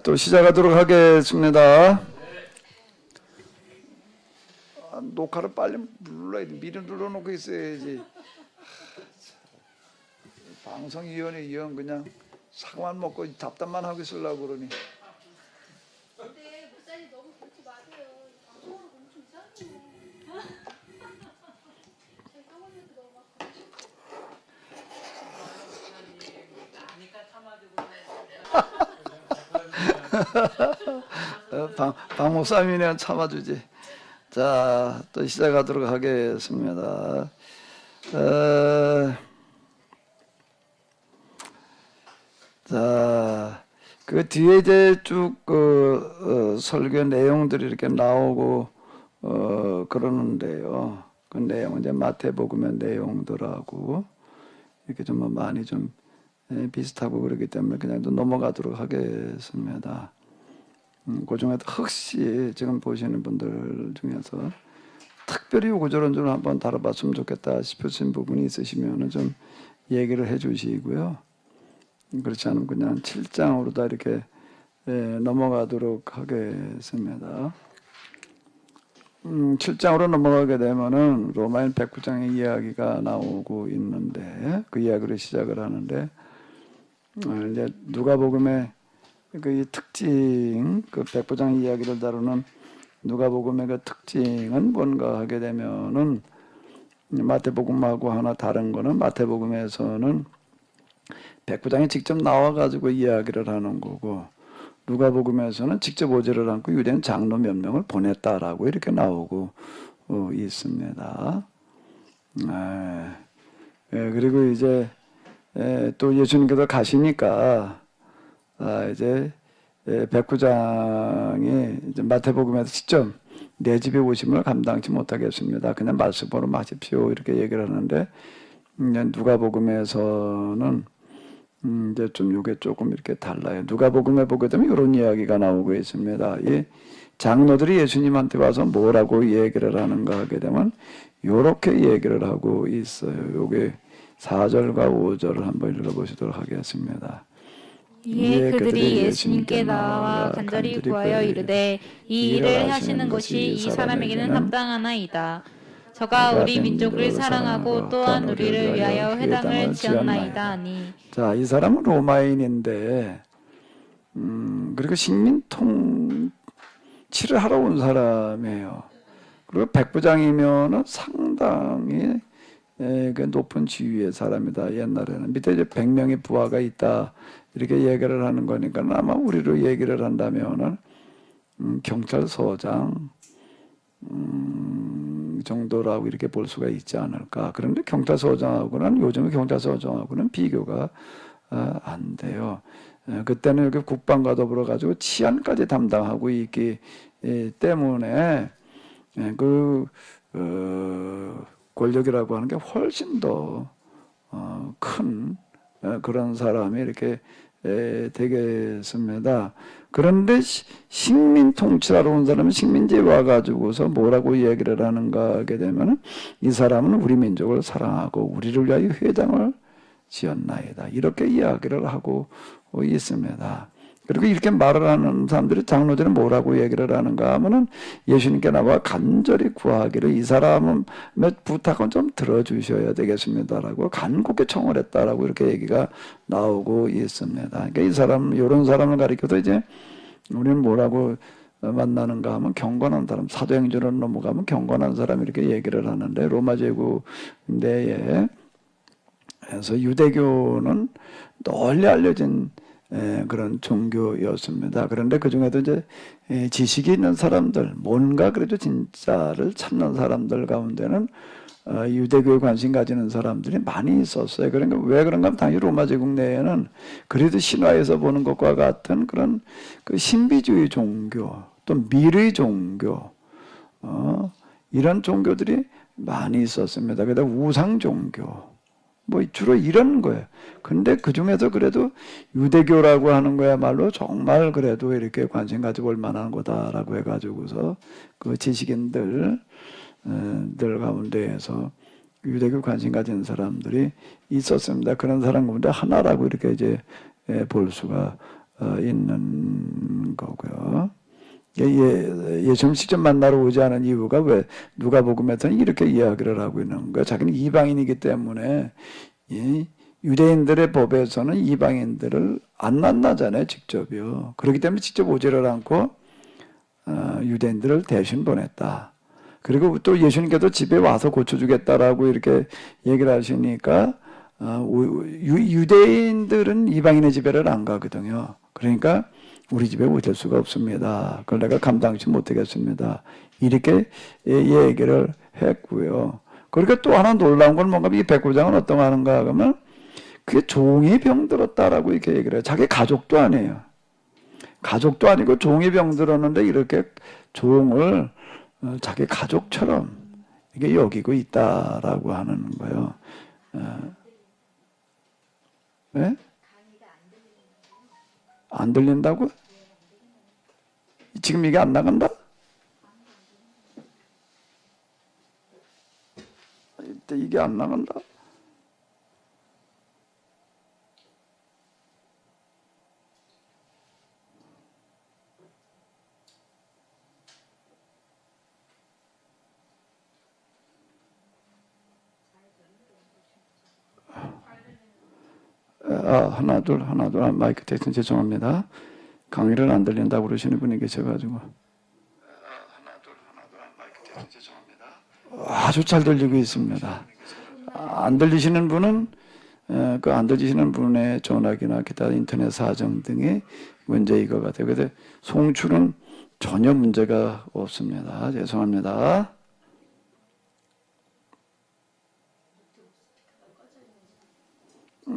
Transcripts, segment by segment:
또 시작하도록 하겠습니다. 녹화를 빨리 눌러야 돼. 미리 눌러놓고 있어야지. 방송위원회 위원 그냥 사과만 먹고 답답만 하고 있으려고 그러니. 근데 목사님 너무 그렇게 마세요. 방송으로 너무 좀 이상해요. 저희 사모님도 너무 막 방목사님이면 참아주지. 자, 또 시작하도록 하겠습니다. 자, 그 뒤에 이제 쭉 설교 내용들이 이렇게 나오고 그러는데요. 그 내용은 이제 마태복음의 내용들하고 이렇게 좀 많이 좀 비슷하고 그렇기 때문에 그냥 또 넘어가도록 하겠습니다. 그 중에도 혹시 지금 보시는 분들 중에서 특별히 요구저런 좀 한번 다뤄봤으면 좋겠다 싶으신 부분이 있으시면 좀 얘기를 해주시고요. 그렇지 않으면 그냥 7장으로 다 이렇게 넘어가도록 하겠습니다. 7장으로 넘어가게 되면은 로마인 109장의 이야기가 나오고 있는데 그 이야기를 시작을 하는데 이제 누가복음의 그 특징, 그 109장 이야기를 다루는 누가복음의 그 특징은 뭔가 하게 되면은 마태복음하고 하나 다른 거는 마태복음에서는 109장에 직접 나와가지고 이야기를 하는 거고 누가복음에서는 직접 오지를 않고 유대인 장로 몇 명을 보냈다라고 이렇게 나오고 있습니다. 그리고 이제 또 예수님께서 가시니까 이제 109장이 이제 마태복음에서 직접 내 집에 오심을 감당치 못하겠습니다. 그냥 말씀으로 마십시오 이렇게 얘기를 하는데 누가복음에서는 이제 좀 이게 조금 이렇게 달라요. 누가복음에 보게 되면 이런 이야기가 나오고 있습니다. 이 장로들이 예수님한테 와서 뭐라고 얘기를 하는가 하게 되면 이렇게 얘기를 하고 있어요. 요게 4절과 5절을 한번 읽어보시도록 하겠습니다. 이에 그들이 예수님께 나와 간절히 구하여 이르되 이 일을 하시는 것이 이 사람에게는 합당하나이다. 저가 우리 민족을 사랑하고 또한 우리를 위하여 회당을 지었나이다 하니. 자, 이 사람은 로마인인데 그리고 식민 통치를 하러 온 사람이에요. 그리고 백부장이면은 상당히 그 높은 지위의 사람이다. 옛날에는 밑에 이제 100명의 부하가 있다 이렇게 얘기를 하는 거니까 아마 우리로 얘기를 한다면은 경찰서장 정도라고 이렇게 볼 수가 있지 않을까. 그런데 경찰서장하고는 요즘의 경찰서장하고는 비교가 안 돼요. 그때는 이렇게 국방과 더불어 가지고 치안까지 담당하고 있기 때문에 그 권력이라고 하는 게 훨씬 더 큰 그런 사람이 이렇게 되겠습니다. 그런데 식민 통치하러 온 사람은 식민지에 와가지고서 뭐라고 얘기를 하는가 하게 되면 이 사람은 우리 민족을 사랑하고 우리를 위하여 회당을 지었나이다. 이렇게 이야기를 하고 있습니다. 그리고 이렇게 말을 하는 사람들이 장로들은 뭐라고 얘기를 하는가 하면은 예수님께 나와 간절히 구하기를 이 사람은 몇 부탁은 좀 들어주셔야 되겠습니다라고 간곡히 청을 했다라고 이렇게 얘기가 나오고 있습니다. 그러니까 이 사람, 이런 사람을 가리켜도 이제 우리는 뭐라고 만나는가 하면 경건한 사람, 사도행전으로 넘어가면 경건한 사람 이렇게 얘기를 하는데 로마 제국 내에 그래서 유대교는 널리 알려진 그런 종교였습니다. 그런데 그 중에도 이제 지식이 있는 사람들, 뭔가 그래도 진짜를 찾는 사람들 가운데는 유대교에 관심 가지는 사람들이 많이 있었어요. 그러니까 왜 그런가 하면 당연히 로마 제국 내에는 그래도 신화에서 보는 것과 같은 그런 그 신비주의 종교, 또 미르 종교, 이런 종교들이 많이 있었습니다. 그러다 우상 종교. 뭐 주로 이런 거예요. 근데 그 중에서 그래도 유대교라고 하는 거야말로 정말 그래도 이렇게 관심 가지고 볼 만한 거다라고 해가지고서 그 지식인들 들 가운데에서 유대교 관심 가진 사람들이 있었습니다. 그런 사람 가운데 하나라고 이렇게 이제 볼 수가 있는 거고요. 예수님 직접 만나러 오지 않은 이유가 왜 누가복음에서는 이렇게 이야기를 하고 있는 거예요. 자기는 이방인이기 때문에 이 유대인들의 법에서는 이방인들을 안 만나잖아요, 직접요. 그렇기 때문에 직접 오지를 않고 유대인들을 대신 보냈다. 그리고 또 예수님께서 집에 와서 고쳐주겠다라고 이렇게 얘기를 하시니까 유대인들은 이방인의 집에를 안 가거든요. 그러니까 우리 집에 오실 수가 없습니다. 그걸 내가 감당치 못하겠습니다. 이렇게 얘기를 했고요. 그러니까 또 하나 놀라운 건 뭔가 이 백부장은 어떤 하는가 하면 그게 종이 병들었다라고 이렇게 얘기를 해요. 자기 가족도 아니에요. 가족도 아니고 종이 병들었는데 이렇게 종을 자기 가족처럼 이게 여기고 있다라고 하는 거예요. 네? 안 들린다고? 지금 이게 안 나간다? 이게 안 나간다? 하나 둘 마이크 테스트 죄송합니다. 강의를 안 들린다고 그러시는 분이 계셔가지고 하나 둘 마이크 테스트 죄송합니다. 아주 잘 들리고 있습니다. 안 들리시는 분은 그 안 들리시는 분의 전화기나 기타 인터넷 사정 등의 문제인 것 같아요. 그런데 송출은 전혀 문제가 없습니다. 죄송합니다.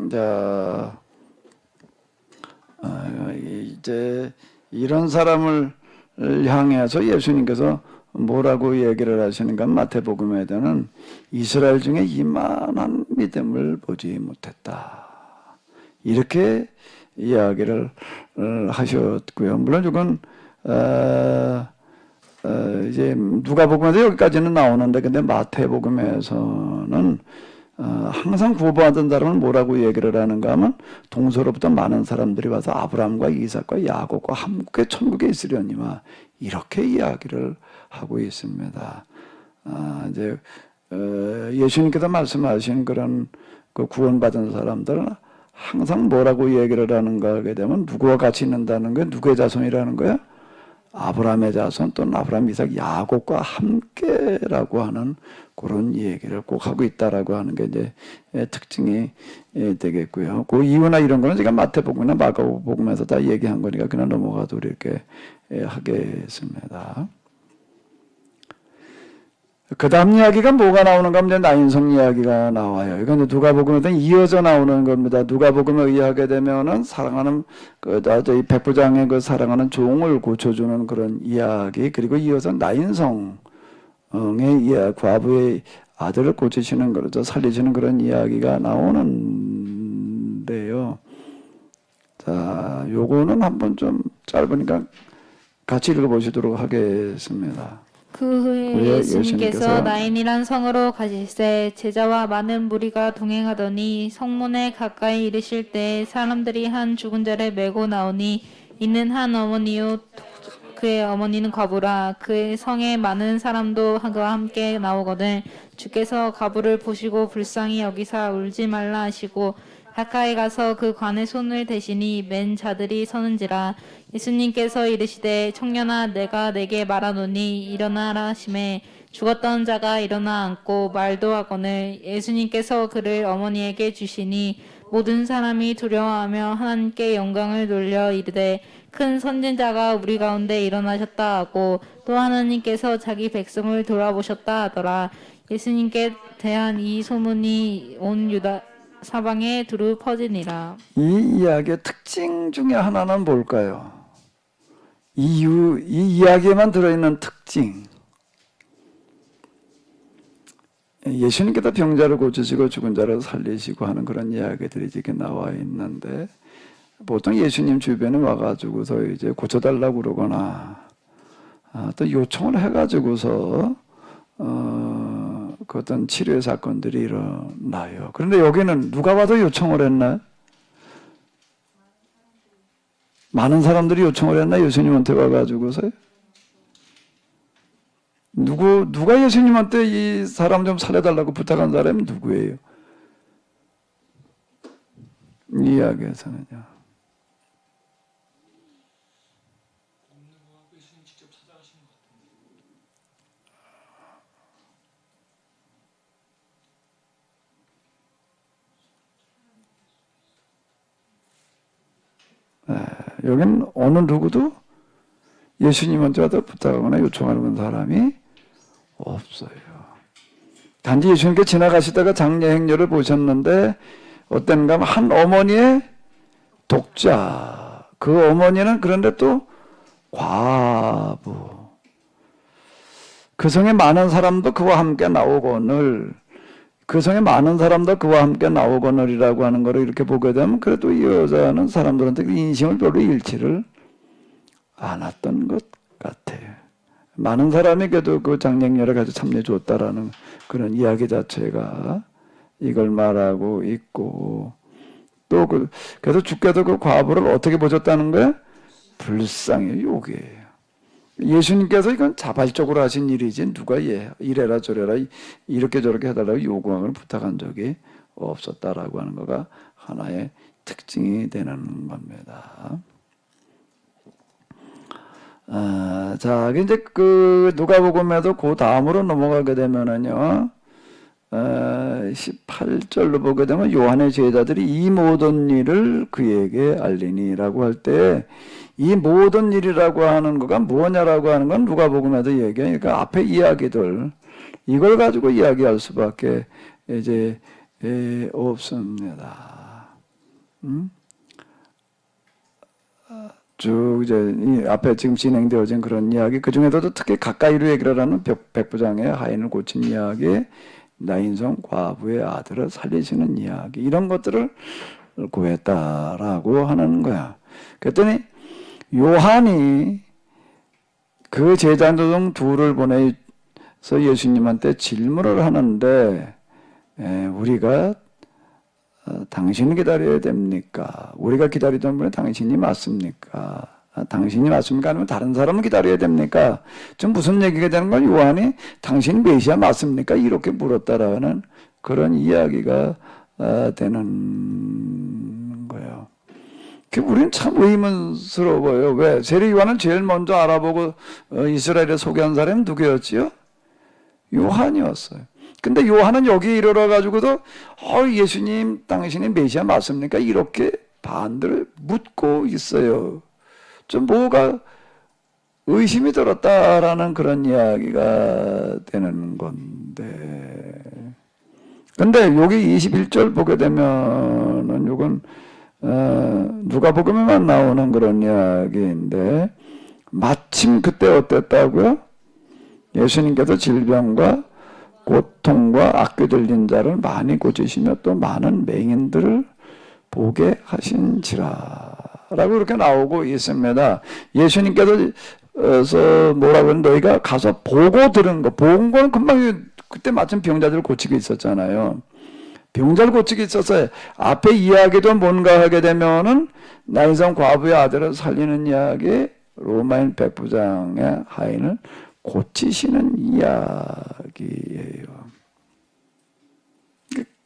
자, 이제 이런 사람을 향해서 예수님께서 뭐라고 얘기를 하시는가? 마태복음에는 이스라엘 중에 이만한 믿음을 보지 못했다. 이렇게 이야기를 하셨고요. 물론 이건 이제 누가복음에서 여기까지는 나오는데, 근데 마태복음에서는 항상 구원받은 사람은 뭐라고 얘기를 하는가 하면 동서로부터 많은 사람들이 와서 아브라함과 이삭과 야곱과 함께 천국에 있으려니와 이렇게 이야기를 하고 있습니다. 이제 예수님께서 말씀하신 그런 그 구원받은 사람들은 항상 뭐라고 얘기를 하는가 하게 되면 누구와 같이 있는다는 거예요? 누구의 자손이라는 거예요? 아브라함의 자손 또는 아브라함, 이삭, 야곱과 함께라고 하는 그런 얘기를 꼭 하고 있다라고 하는 게 이제 특징이 되겠고요. 그 이유나 이런 거는 제가 마태복음이나 마가복음에서 다 얘기한 거니까 그냥 넘어가도록 이렇게 하겠습니다. 그 다음 이야기가 뭐가 나오는가 하면 이제 나인성 이야기가 나와요. 이건 누가복음에서 이어져 나오는 겁니다. 누가복음에 의하게 되면은 사랑하는 저희 백부장의 그 사랑하는 종을 고쳐주는 그런 이야기, 그리고 이어서 나인성의 과부의 아들을 고치시는 거죠. 살리시는 그런 이야기가 나오는데요. 자, 요거는 한번 좀 짧으니까 같이 읽어보시도록 하겠습니다. 그 후에 예수님께서 나인이란 성으로 가실새 제자와 많은 무리가 동행하더니 성문에 가까이 이르실 때 사람들이 한 죽은 자를 메고 나오니 이는 한 어머니요 그의 어머니는 과부라. 그의 성에 많은 사람도 그와 함께 나오거든 주께서 과부를 보시고 불쌍히 여기사 울지 말라 하시고 가까이 가서 그 관에 손을 대시니 맨 자들이 서는지라. 예수님께서 이르시되 청년아 내가 내게 말하노니 일어나라 하시매 죽었던 자가 일어나 앉고 말도 하거늘 예수님께서 그를 어머니에게 주시니 모든 사람이 두려워하며 하나님께 영광을 돌려 이르되 큰 선진자가 우리 가운데 일어나셨다 하고 또 하나님께서 자기 백성을 돌아보셨다 하더라. 예수님께 대한 이 소문이 온 유다 사방에 두루 퍼지니라. 이 이야기의 특징 중에 하나는 뭘까요? 이 이야기에만 들어있는 특징. 예수님께서 병자를 고치시고 죽은 자를 살리시고 하는 그런 이야기들이 이렇게 나와 있는데, 보통 예수님 주변에 와가지고서 이제 고쳐달라고 그러거나, 또 요청을 해가지고서, 그 어떤 치료의 사건들이 일어나요. 그런데 여기는 누가 와서 요청을 했나요? 많은 사람들이 요청을 했나? 예수님한테 와가지고서요. 누가 예수님한테 이 사람 좀 살려달라고 부탁한 사람이 누구예요? 이 이야기에서는요. 여기는 어느 누구도 예수님한테 와서 부탁하거나 요청하는 사람이 없어요. 단지 예수님께 지나가시다가 장례 행렬을 보셨는데 어떤가 하면 한 어머니의 독자, 그 어머니는 그런데 또 과부, 그 성에 많은 사람도 그와 함께 나오거늘, 그 성에 많은 사람도 그와 함께 나오거늘이라고 하는 거를 이렇게 보게 되면 그래도 이 여자는 사람들한테 인심을 별로 잃지를 않았던 것 같아요. 많은 사람이 그래도 그 장례행렬에 가서 참여해 줬다라는 그런 이야기 자체가 이걸 말하고 있고, 또 그래서 주께서 그 과부를 어떻게 보셨다는 거야? 불쌍히 요기예요. 예수님께서 이건 자발적으로 하신 일이지 누가 이래라 저래라 이렇게 저렇게 해달라고 요구하거나 부탁한 적이 없었다라고 하는 거가 하나의 특징이 되는 겁니다. 자, 이제 그 누가복음에도 그 다음으로 넘어가게 되면은요, 18절로 보게 되면 요한의 제자들이 이 모든 일을 그에게 알리니라고 할 때 이 모든 일이라고 하는 거가 뭐냐라고 하는 건 누가복음에도 얘기해요. 그러니까 앞에 이야기들 이걸 가지고 이야기할 수밖에 이제 없습니다. 쭉 이제 이 앞에 지금 진행되어진 그런 이야기, 그 중에서도 특히 가까이로 얘기를 하는 백부장의 하인을 고친 이야기, 나인성 과부의 아들을 살리시는 이야기, 이런 것들을 구했다라고 하는 거야. 그랬더니 요한이 그 제자들 중 둘을 보내서 예수님한테 질문을 하는데, 우리가 당신을 기다려야 됩니까? 우리가 기다리던 분이 당신이 맞습니까? 당신이 맞습니까? 아니면 다른 사람을 기다려야 됩니까? 좀 무슨 얘기가 되는 건 요한이 당신이 메시아 맞습니까? 이렇게 물었다라는 그런 이야기가 되는 거예요. 우리는 참 의문스러워요. 왜? 세례 요한은 제일 먼저 알아보고 이스라엘에 소개한 사람이 누구였지요? 요한이었어요. 근데 요한은 여기 이르러 가지고도 예수님 당신이 메시아 맞습니까? 이렇게 반대로 묻고 있어요. 좀 뭐가 의심이 들었다라는 그런 이야기가 되는 건데. 근데 여기 21절 보게 되면은 요건 누가복음에만 나오는 그런 이야기인데, 마침 그때 어땠다고요? 예수님께서 질병과 고통과 악귀 들린 자를 많이 고치시며 또 많은 맹인들을 보게 하신지라 라고 이렇게 나오고 있습니다. 예수님께서 뭐라고 하면 너희가 가서 보고 들은 거, 본 거는 금방 그때 마침 병자들을 고치고 있었잖아요. 병자를 고치고 있어서 앞에 이야기도 뭔가 하게 되면은 나인성 과부의 아들을 살리는 이야기, 로마인 백부장의 하인을 고치시는 이야기예요.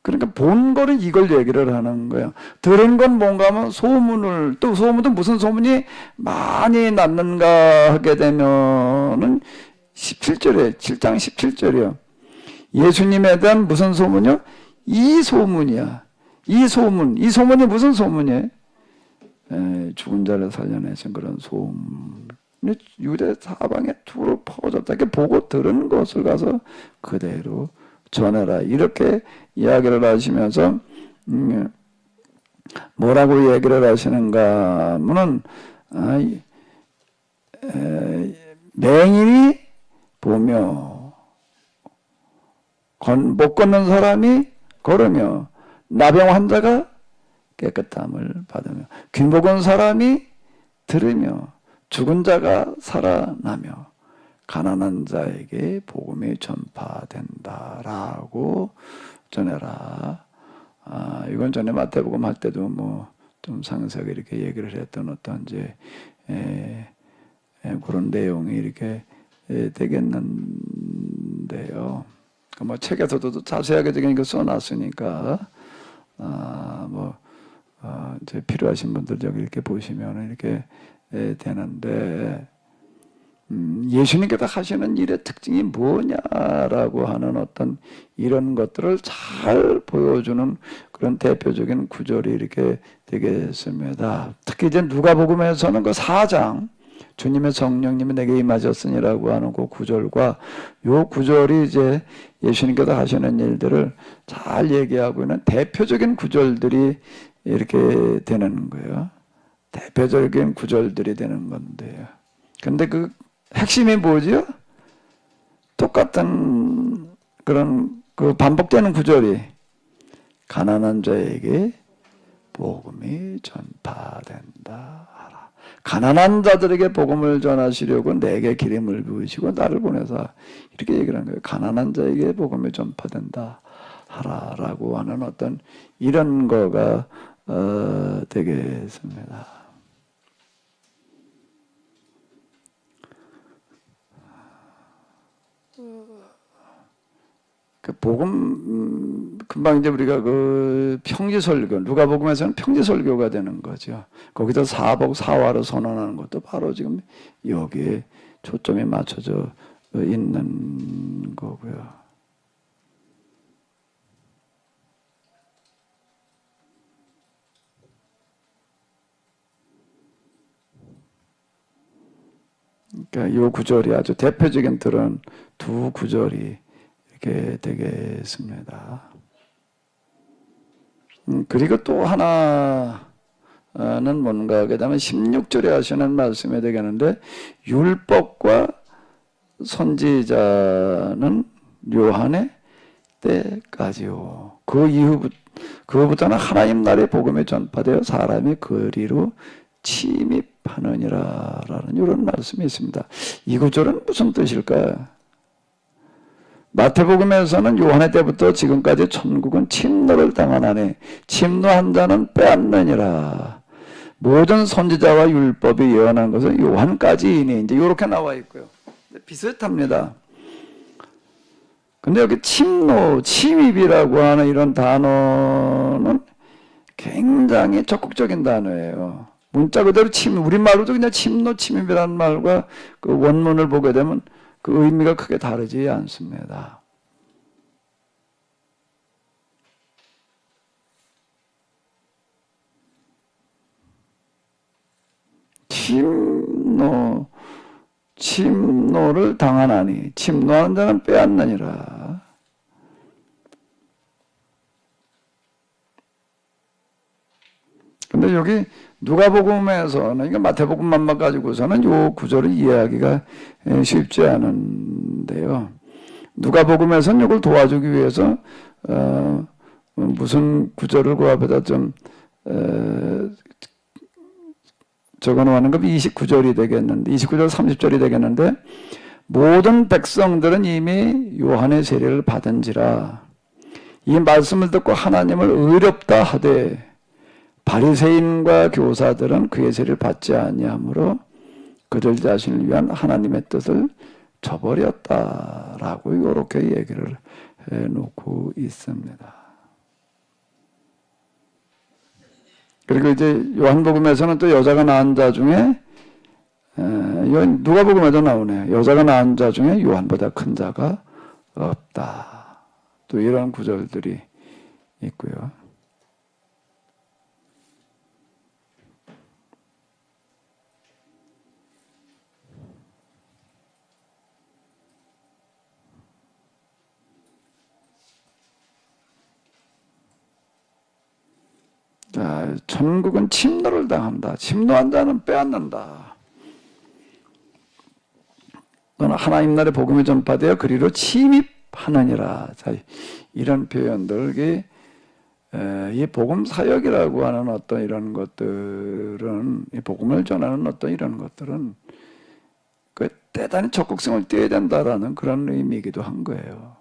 그러니까 본 거는 이걸 얘기를 하는 거예요. 들은 건 뭔가 하면 소문을, 또 소문도 무슨 소문이 많이 났는가 하게 되면은 17절에 7장 17절이요. 예수님에 대한 무슨 소문이요? 이 소문이야. 이 소문이 무슨 소문이에요? 죽은 자를 살려내신 그런 소문. 유대 사방에 두루 퍼졌다. 이렇게 보고 들은 것을 가서 그대로 전해라. 이렇게 이야기를 하시면서 뭐라고 얘기를 하시는가 하면은 맹인이 보며 못 걷는 사람이 걸으며 나병 환자가 깨끗함을 받으며 귀 먹은 사람이 들으며 죽은 자가 살아나며 가난한 자에게 복음이 전파된다라고 전해라. 이건 전에 마태복음 할 때도 뭐 좀 상세하게 이렇게 얘기를 했던 어떤 이제 그런 내용이 이렇게 되겠는데요. 뭐 책에서도 자세하게 이거 써놨으니까 이제 필요하신 분들 여기 이렇게 보시면 이렇게 되는데 예수님께서 하시는 일의 특징이 뭐냐라고 하는 어떤 이런 것들을 잘 보여주는 그런 대표적인 구절이 이렇게 되겠습니다. 특히 이제 누가복음에서는 그 4장 주님의 성령님이 내게 임하셨으니라고 하는 그 구절과 요 구절이 이제 예수님께서 하시는 일들을 잘 얘기하고 있는 대표적인 구절들이 이렇게 되는 거예요. 대표적인 구절들이 되는 건데요. 근데 그 핵심이 뭐죠? 똑같은 그런 그 반복되는 구절이 가난한 자에게 복음이 전파된다 하라. 가난한 자들에게 복음을 전하시려고 내게 기름을 부으시고 나를 보내사 이렇게 얘기를 한 거예요. 가난한 자에게 복음이 전파된다 하라라고 하는 어떤 이런 거가 되겠습니다. 그 복음 금방 이제 우리가 그 평지설교 누가복음에서는 평지설교가 되는 거죠. 거기서 사복 사화를 선언하는 것도 바로 지금 여기에 초점이 맞춰져 있는 거고요. 그러니까 이 구절이 아주 대표적인 그런 두 구절이 이렇게 되겠습니다. 그리고 또 하나는 뭔가 하게 되면 16절에 하시는 말씀이 되겠는데 율법과 선지자는 요한의 때까지요. 그 이후부터 그부터는 하나님 나라의 복음이 전파되어 사람이 그리로 침입하느니라라는 이런 말씀이 있습니다. 이 구절은 무슨 뜻일까요? 마태복음에서는 요한의 때부터 지금까지 천국은 침노를 당하나니 침노한 자는 빼앗느니라. 모든 선지자와 율법이 예언한 것은 요한까지이니 이제 이렇게 나와 있고요. 비슷합니다. 근데 여기 침노, 침입이라고 하는 이런 단어는 굉장히 적극적인 단어예요. 문자 그대로 우리말로도 그냥 침노, 침입이라는 말과 그 원문을 보게 되면 그 의미가 크게 다르지 않습니다. 침노를 당하나니 침노하는 자는 빼앗느니라. 근데 여기 누가복음에서는 이거 마태복음만 가지고서는 이 구절을 이해하기가 쉽지 않은데요. 누가복음에서는 이걸 도와주기 위해서 무슨 구절을 그 앞에다 좀 적어놓는 건 29절이 되겠는데 29절 30절이 되겠는데 모든 백성들은 이미 요한의 세례를 받은지라 이 말씀을 듣고 하나님을 의롭다 하되 바리새인과 교사들은 그의 세례를 받지 아니하므로 그들 자신을 위한 하나님의 뜻을 저버렸다라고 이렇게 얘기를 해놓고 있습니다. 그리고 이제 요한복음에서는 또 여자가 낳은 자 중에 누가복음에도 나오네요. 여자가 낳은 자 중에 요한보다 큰 자가 없다. 또 이런 구절들이 있고요. 자, 천국은 침노를 당한다. 침노한 자는 빼앗는다. 너는 하나님 나라의 복음이 전파되어 그리로 침입하느니라. 자, 이런 표현들, 이 복음 사역이라고 하는 어떤 이런 것들은, 이 복음을 전하는 어떤 이런 것들은 그 대단히 적극성을 띄어야 된다라는 그런 의미이기도 한 거예요.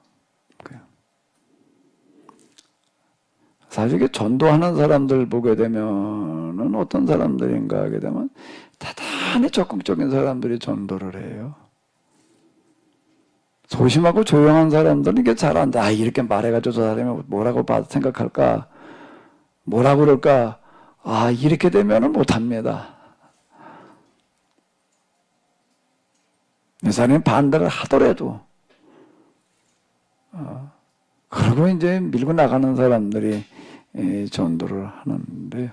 사실 이게 전도하는 사람들 보게 되면은 어떤 사람들인가 하게 되면 대단히 적극적인 사람들이 전도를 해요. 소심하고 조용한 사람들은 이게 잘 안 돼. 아, 이렇게 말해가지고 저 사람이 뭐라고 생각할까? 뭐라고 그럴까? 아, 이렇게 되면은 못합니다. 이 사람이 반대를 하더라도, 그러고 이제 밀고 나가는 사람들이 전도를 하는데요.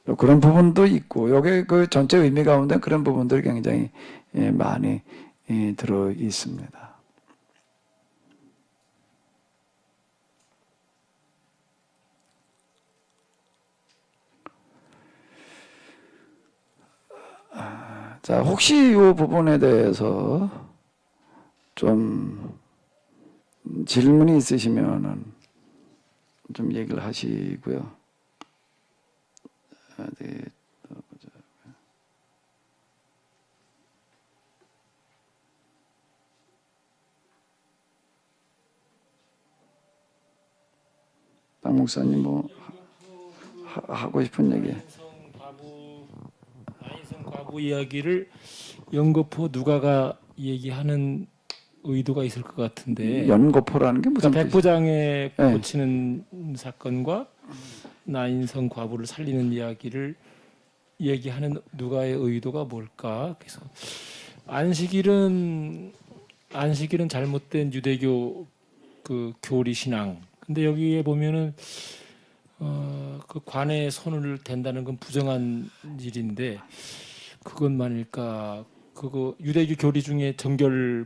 또 그런 부분도 있고, 여기 그 전체 의미 가운데 그런 부분들이 굉장히 많이 들어 있습니다. 자, 혹시 이 부분에 대해서 좀 질문이 있으시면은 좀 얘기를 하시고요. 네. 박 목사님 뭐 하고 싶은 얘기? 나인성 과부 이야기를 연거푸 누가가 얘기하는 의도가 있을 것 같은데, 연거포라는 게 무슨 뜻이에요? 백부장에 네. 고치는 사건과 나인성 과부를 살리는 이야기를 얘기하는 누가의 의도가 뭘까? 그래서 안식일은 잘못된 유대교 그 교리 신앙. 근데 여기에 보면은 그 관에 손을 댄다는 건 부정한 일인데 그것만일까? 그거 유대교 교리 중에 정결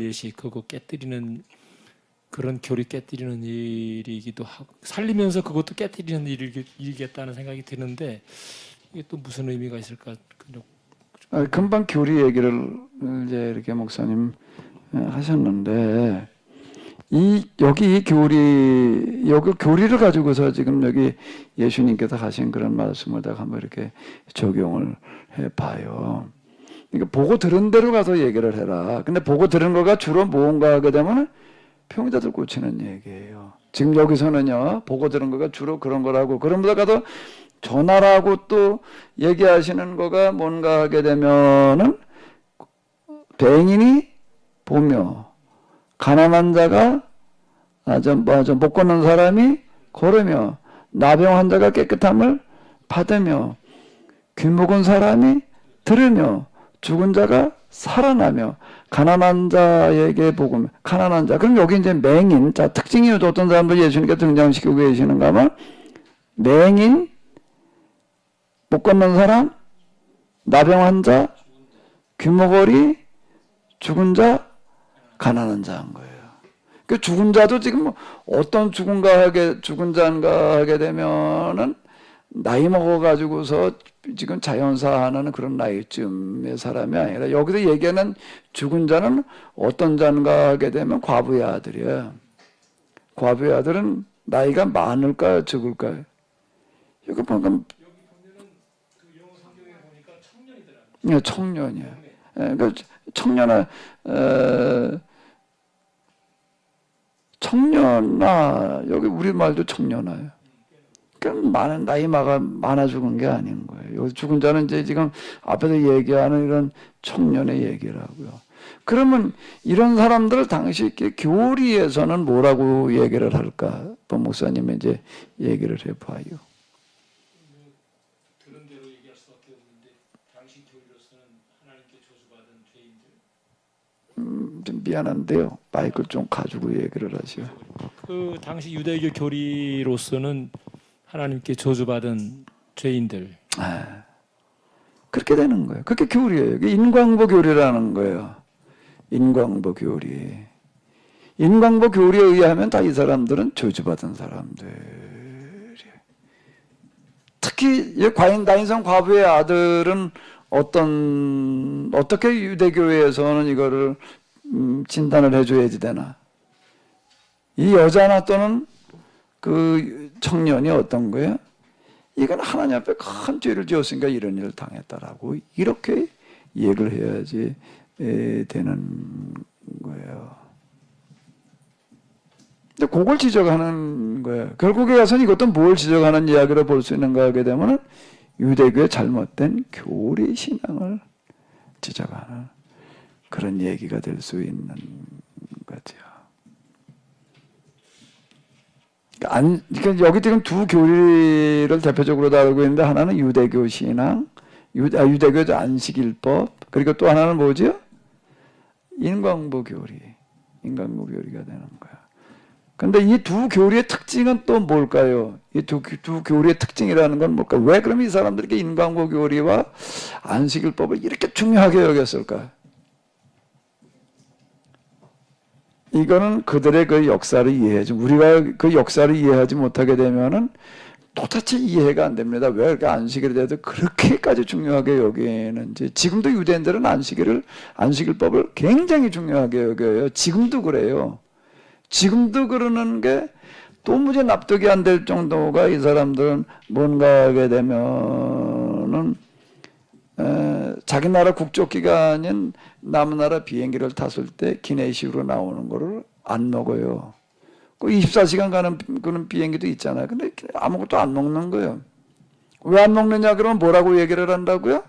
예식 그거 깨뜨리는 그런 교리 깨뜨리는 일이기도 하고 살리면서 그것도 깨뜨리는 일이겠다는 생각이 드는데 이게 또 무슨 의미가 있을까? 금방 교리 얘기를 이제 이렇게 목사님 하셨는데 여기 이 교리를 가지고서 지금 여기 예수님께서 하신 그런 말씀을 내가 한번 이렇게 적용을 해봐요. 그러니까 보고 들은 대로 가서 얘기를 해라. 근데 보고 들은 거가 주로 뭔가 하게 되면 평자들 고치는 얘기예요. 지금 여기서는요, 보고 들은 거가 주로 그런 거라고. 그러면서 가서 전하라고 또 얘기하시는 거가 뭔가 하게 되면은 병인이 보며 가난한 자가 못 걷는 사람이 걸으며 나병 환자가 깨끗함을 받으며 귀 먹은 사람이 들으며 죽은 자가 살아나며 가난한 자에게 복음. 가난한 자. 그럼 여기 이제 맹인. 자, 특징이 어떤 사람들 예수님께 등장시키고 계시는가 하면 맹인, 못 걷는 사람, 나병 환자, 귀머거리, 죽은 자, 가난한 자인 거예요. 그 죽은 자도 지금 어떤 죽은 자인가 하게 되면은 나이 먹어가지고서 지금 자연사 하는 그런 나이쯤의 사람이 아니라 여기서 얘기하는 죽은 자는 어떤 자인가 하게 되면 과부의 아들이에요. 과부의 아들은 나이가 많을까요, 적을까요? 여기 방금 예, 청년이에요. 그 청년아 여기 우리 말도 청년아예요. 많은 나이가 많아 죽은 게 아닌 거예요. 여기 죽은 자는 이제 지금 앞에서 얘기하는 이런 청년의 얘기라고요. 그러면 이런 사람들을 당시 이렇게 교리에서는 뭐라고 얘기를 할까? 본 목사님이 이제 얘기를 해봐요. 그런 대로 얘기할 수밖에 없는데 당시 교리로서는 하나님께 저주받은 죄인들. 좀 미안한데요. 마이크를 좀 가지고 얘기를 하시오. 그 당시 유대교 교리로서는 하나님께 저주받은 죄인들. 그렇게 되는 거예요. 그게 교리예요. 이게 인광보 교리라는 거예요. 인광보 교리. 인광보 교리에 의하면 다 이 사람들은 저주받은 사람들이에요. 특히 나인성 과부의 아들은 어떻게 유대교회에서는 이거를 진단을 해줘야지 되나? 이 여자나 또는 그 청년이 어떤 거예요? 이건 하나님 앞에 큰 죄를 지었으니까 이런 일을 당했다라고 이렇게 얘기를 해야지 되는 거예요. 근데 그걸 지적하는 거예요. 결국에 가서는 이것도 뭘 지적하는 이야기로 볼 수 있는가 하게 되면은 유대교의 잘못된 교리 신앙을 지적하는 그런 얘기가 될 수 있는 거죠. 그러니까 여기 지금 두 교리를 대표적으로 다루고 있는데 하나는 유대교 신앙, 유대교 안식일법, 그리고 또 하나는 뭐죠? 인간부 교리가 되는 거야. 근데 이 두 교리의 특징은 또 뭘까요? 이 두 교리의 특징이라는 건 뭘까요? 왜 그럼 이 사람들이 인간부 교리와 안식일법을 이렇게 중요하게 여겼을까? 이거는 그들의 그 역사를 이해하지, 우리가 그 역사를 이해하지 못하게 되면은 도대체 이해가 안 됩니다. 왜 이렇게 안식일에 대해서 그렇게까지 중요하게 여기는지. 지금도 유대인들은 안식일법을 굉장히 중요하게 여겨요. 지금도 그래요. 지금도 그러는 게 도무지 납득이 안 될 정도가 이 사람들은 뭔가 하게 되면은 자기 나라 국적기간인 남은 나라 비행기를 탔을 때 기내식으로 나오는 거를 안 먹어요. 그 24시간 가는 그런 비행기도 있잖아요. 근데 아무것도 안 먹는 거예요. 왜 안 먹느냐 그러면 뭐라고 얘기를 한다고요?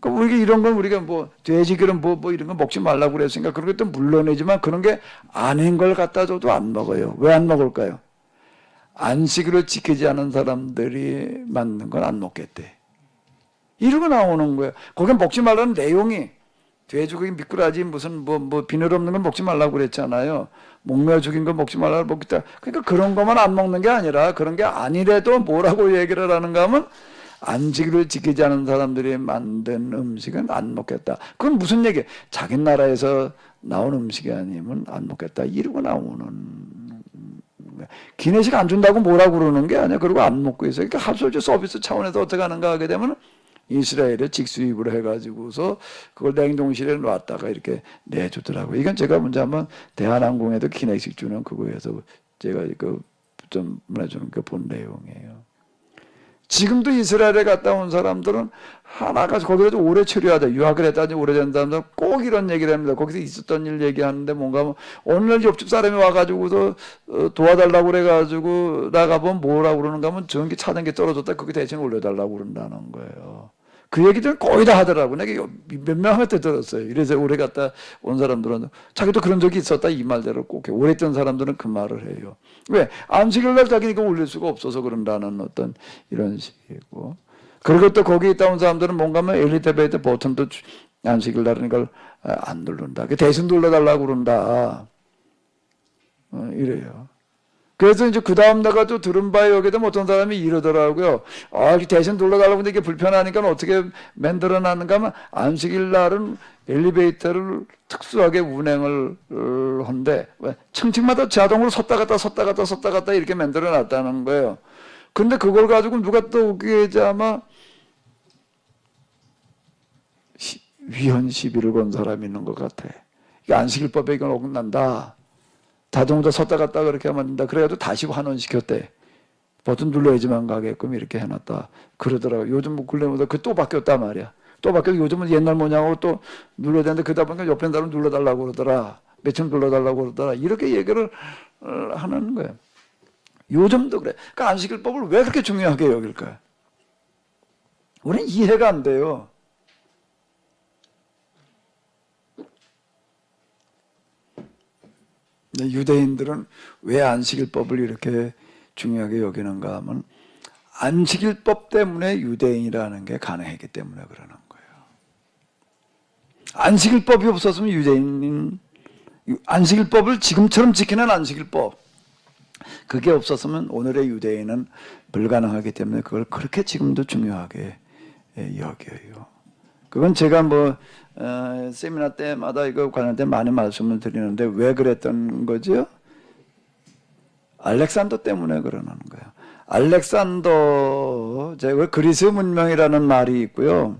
그 우리가 이런 건 우리가 뭐 돼지기름 뭐 이런 거 먹지 말라고 그랬으니까 그런 것도 물론이지만 그런 게 아닌 걸 갖다 줘도 안 먹어요. 왜 안 먹을까요? 안식일을 지키지 않은 사람들이 만든 건 안 먹겠대. 이러고 나오는 거예요. 거긴 먹지 말라는 내용이 돼지고기 미꾸라지 무슨 뭐 비늘 없는 건 먹지 말라고 그랬잖아요. 목매어 죽인 거 먹지 말라고 먹겠다. 그러니까 그런 것만 안 먹는 게 아니라 그런 게 아니래도 뭐라고 얘기를 하는가 하면 안식일을 지키지 않은 사람들이 만든 음식은 안 먹겠다. 그건 무슨 얘기예요? 자기 나라에서 나온 음식이 아니면 안 먹겠다. 이러고 나오는 기내식 안 준다고 뭐라고 그러는 게 아니야. 그리고 안 먹고 있어요. 그러니까 합소주 서비스 차원에서 어떻게 하는가 하게 되면 이스라엘에 직수입을 해가지고서 그걸 냉동실에 놨다가 이렇게 내주더라고요. 이건 제가 먼저 한번 대한항공에도 기내식 주는 그거에서 제가 좀 보내주는 거 본 내용이에요. 지금도 이스라엘에 갔다 온 사람들은 하나가 거기서 오래 처리하다. 유학을 했다든지 오래된 사람들은 꼭 이런 얘기를 합니다. 거기서 있었던 일 얘기하는데 뭔가 오늘 옆집 사람이 와가지고서 도와달라고 그래가지고 나가보면 뭐라고 그러는가 하면 전기 차단기 떨어졌다. 그게 대신 올려달라고 그런다는 거예요. 그 얘기들은 거의 다 하더라고. 내가 몇 명한테 들었어요. 이래서 오래 갔다 온 사람들은 자기도 그런 적이 있었다 이 말대로 꼭 해. 오래 있던 사람들은 그 말을 해요. 왜? 안식일 날 자기는 이거 올릴 수가 없어서 그런다는 어떤 이런 식이고. 그리고 또 거기 있다 온 사람들은 뭔가 하면 엘리자베트 버튼도 안식일 날은 걸 안 누른다. 대신 눌러달라고 그런다. 이래요. 그래서 이제 그 다음 나가도 들은 바에 여기에 되면 어떤 사람이 이러더라고요. 대신 눌러달라고 하는데 이게 불편하니까 어떻게 만들어 놨는가 하면 안식일 날은 엘리베이터를 특수하게 운행을 한대. 층층마다 자동으로 섰다 갔다 이렇게 만들어 놨다는 거예요. 근데 그걸 가지고 누가 또 웃기게 아마 위헌 시비를 건 사람이 있는 것 같아. 이게 안식일법에 이건 어긋난다. 자동으로 섰다 갔다 그렇게 하면 안 된다. 그래가지고 다시 환원시켰대. 버튼 눌러야지만 가게끔 이렇게 해놨다. 그러더라고요. 요즘 뭐 근래보다 그 또 바뀌었단 말이야. 또 바뀌어서 요즘은 옛날 모양으로 또 눌러야 되는데 그러다 보니까 옆에 사람 눌러달라고 그러더라. 며칠 눌러달라고 그러더라. 이렇게 얘기를 하는 거예요. 요즘도 그래. 그러니까 안식일법을 왜 그렇게 중요하게 여길까요? 우리는 이해가 안 돼요. 유대인들은 왜 안식일법을 이렇게 중요하게 여기는가 하면 안식일법 때문에 유대인이라는 게 가능했기 때문에 그러는 거예요. 안식일법이 없었으면 안식일법을 지금처럼 지키는 안식일법 그게 없었으면 오늘의 유대인은 불가능하기 때문에 그걸 그렇게 지금도 중요하게 여겨요. 그건 제가 세미나 때마다 이거 관련된 많은 말씀을 드리는데 왜 그랬던 거죠? 알렉산더 때문에 그러는 거예요. 알렉산더, 제가 그리스 문명이라는 말이 있고요.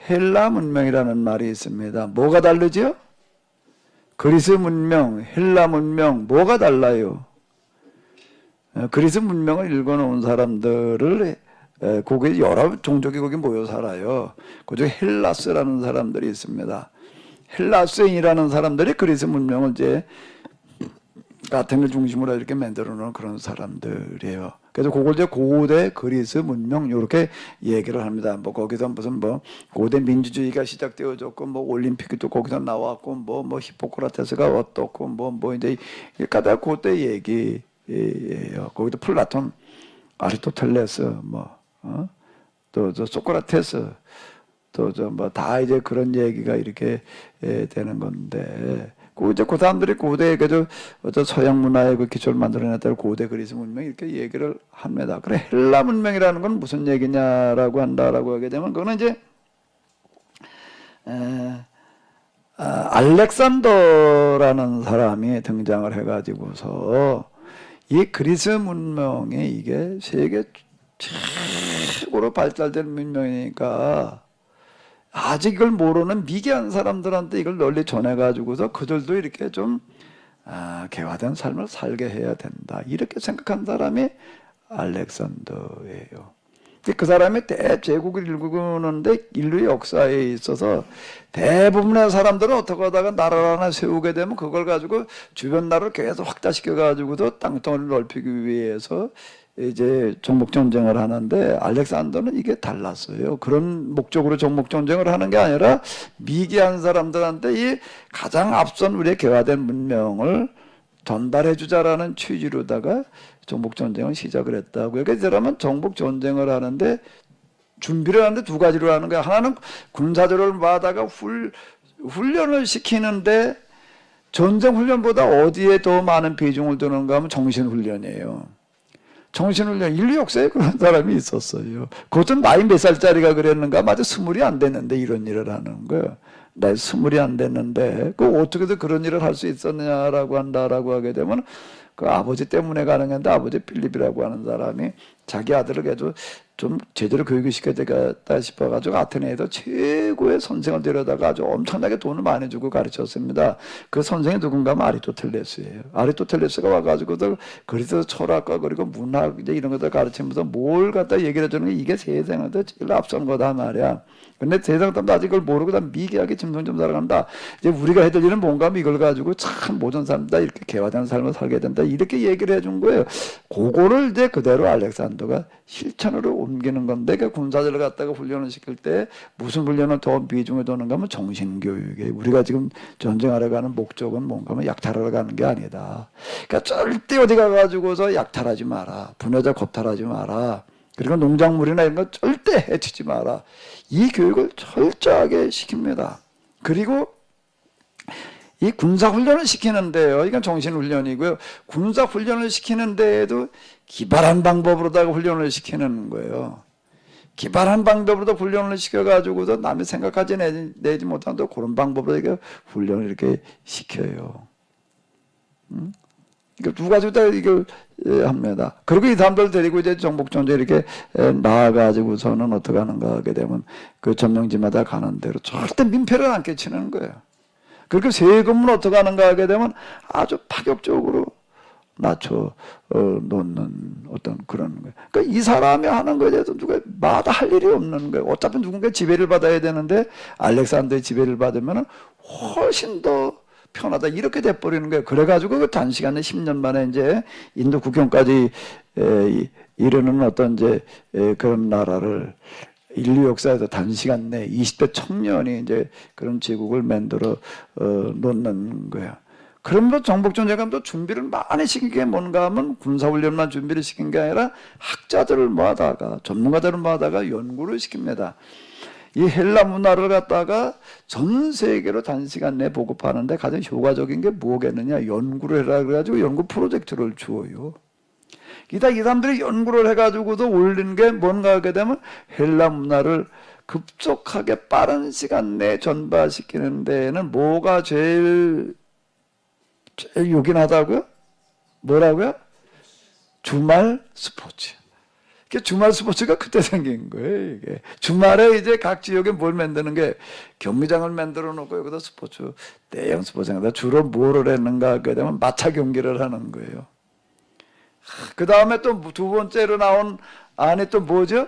헬라 문명이라는 말이 있습니다. 뭐가 다르죠? 그리스 문명, 헬라 문명, 뭐가 달라요? 그리스 문명을 읽어놓은 사람들을 거기 여러 종족이 거기 모여 살아요. 그중에 헬라스라는 사람들이 있습니다. 헬라스인이라는 사람들이 그리스 문명을 이제 아테네 중심으로 이렇게 만들어 놓은 그런 사람들이에요. 그래서 그걸 이제 고대 그리스 문명 이렇게 얘기를 합니다. 뭐 거기서 무슨 뭐 고대 민주주의가 시작되어졌고 뭐 올림픽도 거기서 나왔고 뭐 히포크라테스가 어떻고 뭐 이제 까다 그때 얘기예요. 거기도 플라톤, 아리스토텔레스 또 저 소크라테스 또 저 뭐 다 이제 그런 얘기가 이렇게 되는 건데. 이제 그 사람들이 고대 그저 서양 문화의 그 기초를 만들어냈다고 고대 그리스 문명 이렇게 얘기를 합니다. 그래 헬라 문명이라는 건 무슨 얘기냐라고 한다라고 하게 되면 그거는 이제 알렉산더라는 사람이 등장을 해가지고서 이 그리스 문명이 이게 세계 최고로 발달된 문명이니까. 아직 이걸 모르는 미개한 사람들한테 이걸 널리 전해가지고서 그들도 이렇게 좀 개화된 삶을 살게 해야 된다. 이렇게 생각한 사람이 알렉산더예요. 그 사람이 대제국을 일구는데 인류 역사에 있어서 대부분의 사람들은 어떻게 하다가 나라를 하나 세우게 되면 그걸 가지고 주변 나라를 계속 확대시켜가지고도 땅덩어리를 넓히기 위해서 이제 정복 전쟁을 하는데 알렉산더는 이게 달랐어요. 그런 목적으로 정복 전쟁을 하는 게 아니라 미개한 사람들한테 이 가장 앞선 우리의 개화된 문명을 전달해 주자라는 취지로다가 정복 전쟁을 시작을 했다고요. 그래서 이 사람은 정복 전쟁을 하는데 준비를 하는데 두 가지로 하는 거야. 하나는 군사적으로 마다가 훈련을 시키는데 전쟁 훈련보다 어디에 더 많은 비중을 두는가 하면 정신 훈련이에요. 정신훈련, 인류 역사에 그런 사람이 있었어요. 그것은 나이 몇 살짜리가 그랬는가? 맞아, 20이 안 됐는데 이런 일을 하는 거예요. 나이 20이 안 됐는데, 어떻게든 그런 일을 할 수 있었냐라고 한다라고 하게 되면, 그 아버지 때문에 가능한데, 아버지 필립이라고 하는 사람이 자기 아들을 계속 좀 제대로 교육을 시켜야 되겠다 싶어가지고 아테네에서 최고의 선생을 데려다가 아주 엄청나게 돈을 많이 주고 가르쳤습니다. 그 선생이 누군가 하면 아리스토텔레스예요. 아리스토텔레스가 와가지고도 그리스 철학과 그리고 문학 이제 이런 것들 가르치면서 뭘 갖다 얘기를 해주는 게 이게 세상에서 제일 앞선 거다 말이야. 근데 세상 사람도 아직 그걸 모르고 다 미개하게 짐승처럼 살아간다. 이제 우리가 해야 될 일은 뭔가 하면 이걸 가지고 참 모든 사람다 이렇게 개화되는 삶을 살게 된다. 이렇게 얘기를 해준 거예요. 그거를 이제 그대로 알렉산더가 실천으로 옮기는 건데, 그 군사들을 갖다가 훈련을 시킬 때 무슨 훈련을 더 비중을 두는가 하면 정신교육에 우리가 지금 전쟁하러 가는 목적은 뭔가 하면 약탈하러 가는 게 아니다. 그러니까 절대 어디 가가지고서 약탈하지 마라. 분여자 겁탈하지 마라. 그리고 농작물이나 이런 거 절대 해치지 마라. 이 교육을 철저하게 시킵니다. 그리고 이 군사훈련을 시키는데요. 이건 정신훈련이고요. 군사훈련을 시키는 데에도 기발한 방법으로다가 훈련을 시키는 거예요. 기발한 방법으로 훈련을 시켜가지고서 남이 생각하지 내지 못한 또 그런 방법으로 이렇게 훈련을 이렇게 시켜요. 이거 두 가지 다 이걸 합니다. 그리고 이 사람들 데리고 이제 정복전쟁 이렇게 나아가지고서는 어떻게 하는가 하게 되면 그 점령지마다 가는 대로 절대 민폐를 안 끼치는 거예요. 그렇게 세금은 어떻게 하는가 하게 되면 아주 파격적으로 낮춰 놓는 어떤 그런 거예요. 그러니까 이 사람이 하는 거에 대해서 누가 마다할 일이 없는 거예요. 어차피 누군가 지배를 받아야 되는데 알렉산더의 지배를 받으면 훨씬 더 편하다 이렇게 돼버리는 거예요. 그래가지고 그 단시간에 10년 만에 이제 인도 국경까지 이르는 어떤 이제 그런 나라를 인류 역사에서 단시간 내 20대 청년이 이제 그런 제국을 만들어 놓는 거예요. 그러면서 정복전쟁감도 준비를 많이 시킨 게 뭔가 하면 군사훈련만 준비를 시킨 게 아니라 학자들을 모아다가 전문가들을 모아다가 연구를 시킵니다. 이 헬라 문화를 갖다가 전 세계로 단시간 내에 보급하는데 가장 효과적인 게 뭐겠느냐, 연구를 해라 그래가지고 연구 프로젝트를 주어요. 이 사람들이 연구를 해가지고도 올린 게 뭔가 하게 되면 헬라 문화를 급속하게 빠른 시간 내에 전파시키는 데에는 뭐가 제일 요긴하다고요? 뭐라고요? 주말 스포츠. 주말 스포츠가 그때 생긴 거예요, 이게. 주말에 이제 각 지역에 뭘 만드는 게 경기장을 만들어 놓고 여기다 스포츠, 대형 스포츠장에다 주로 뭐를 했는가 하게 되면 마차 경기를 하는 거예요. 그 다음에 또 두 번째로 나온 안에 또 뭐죠?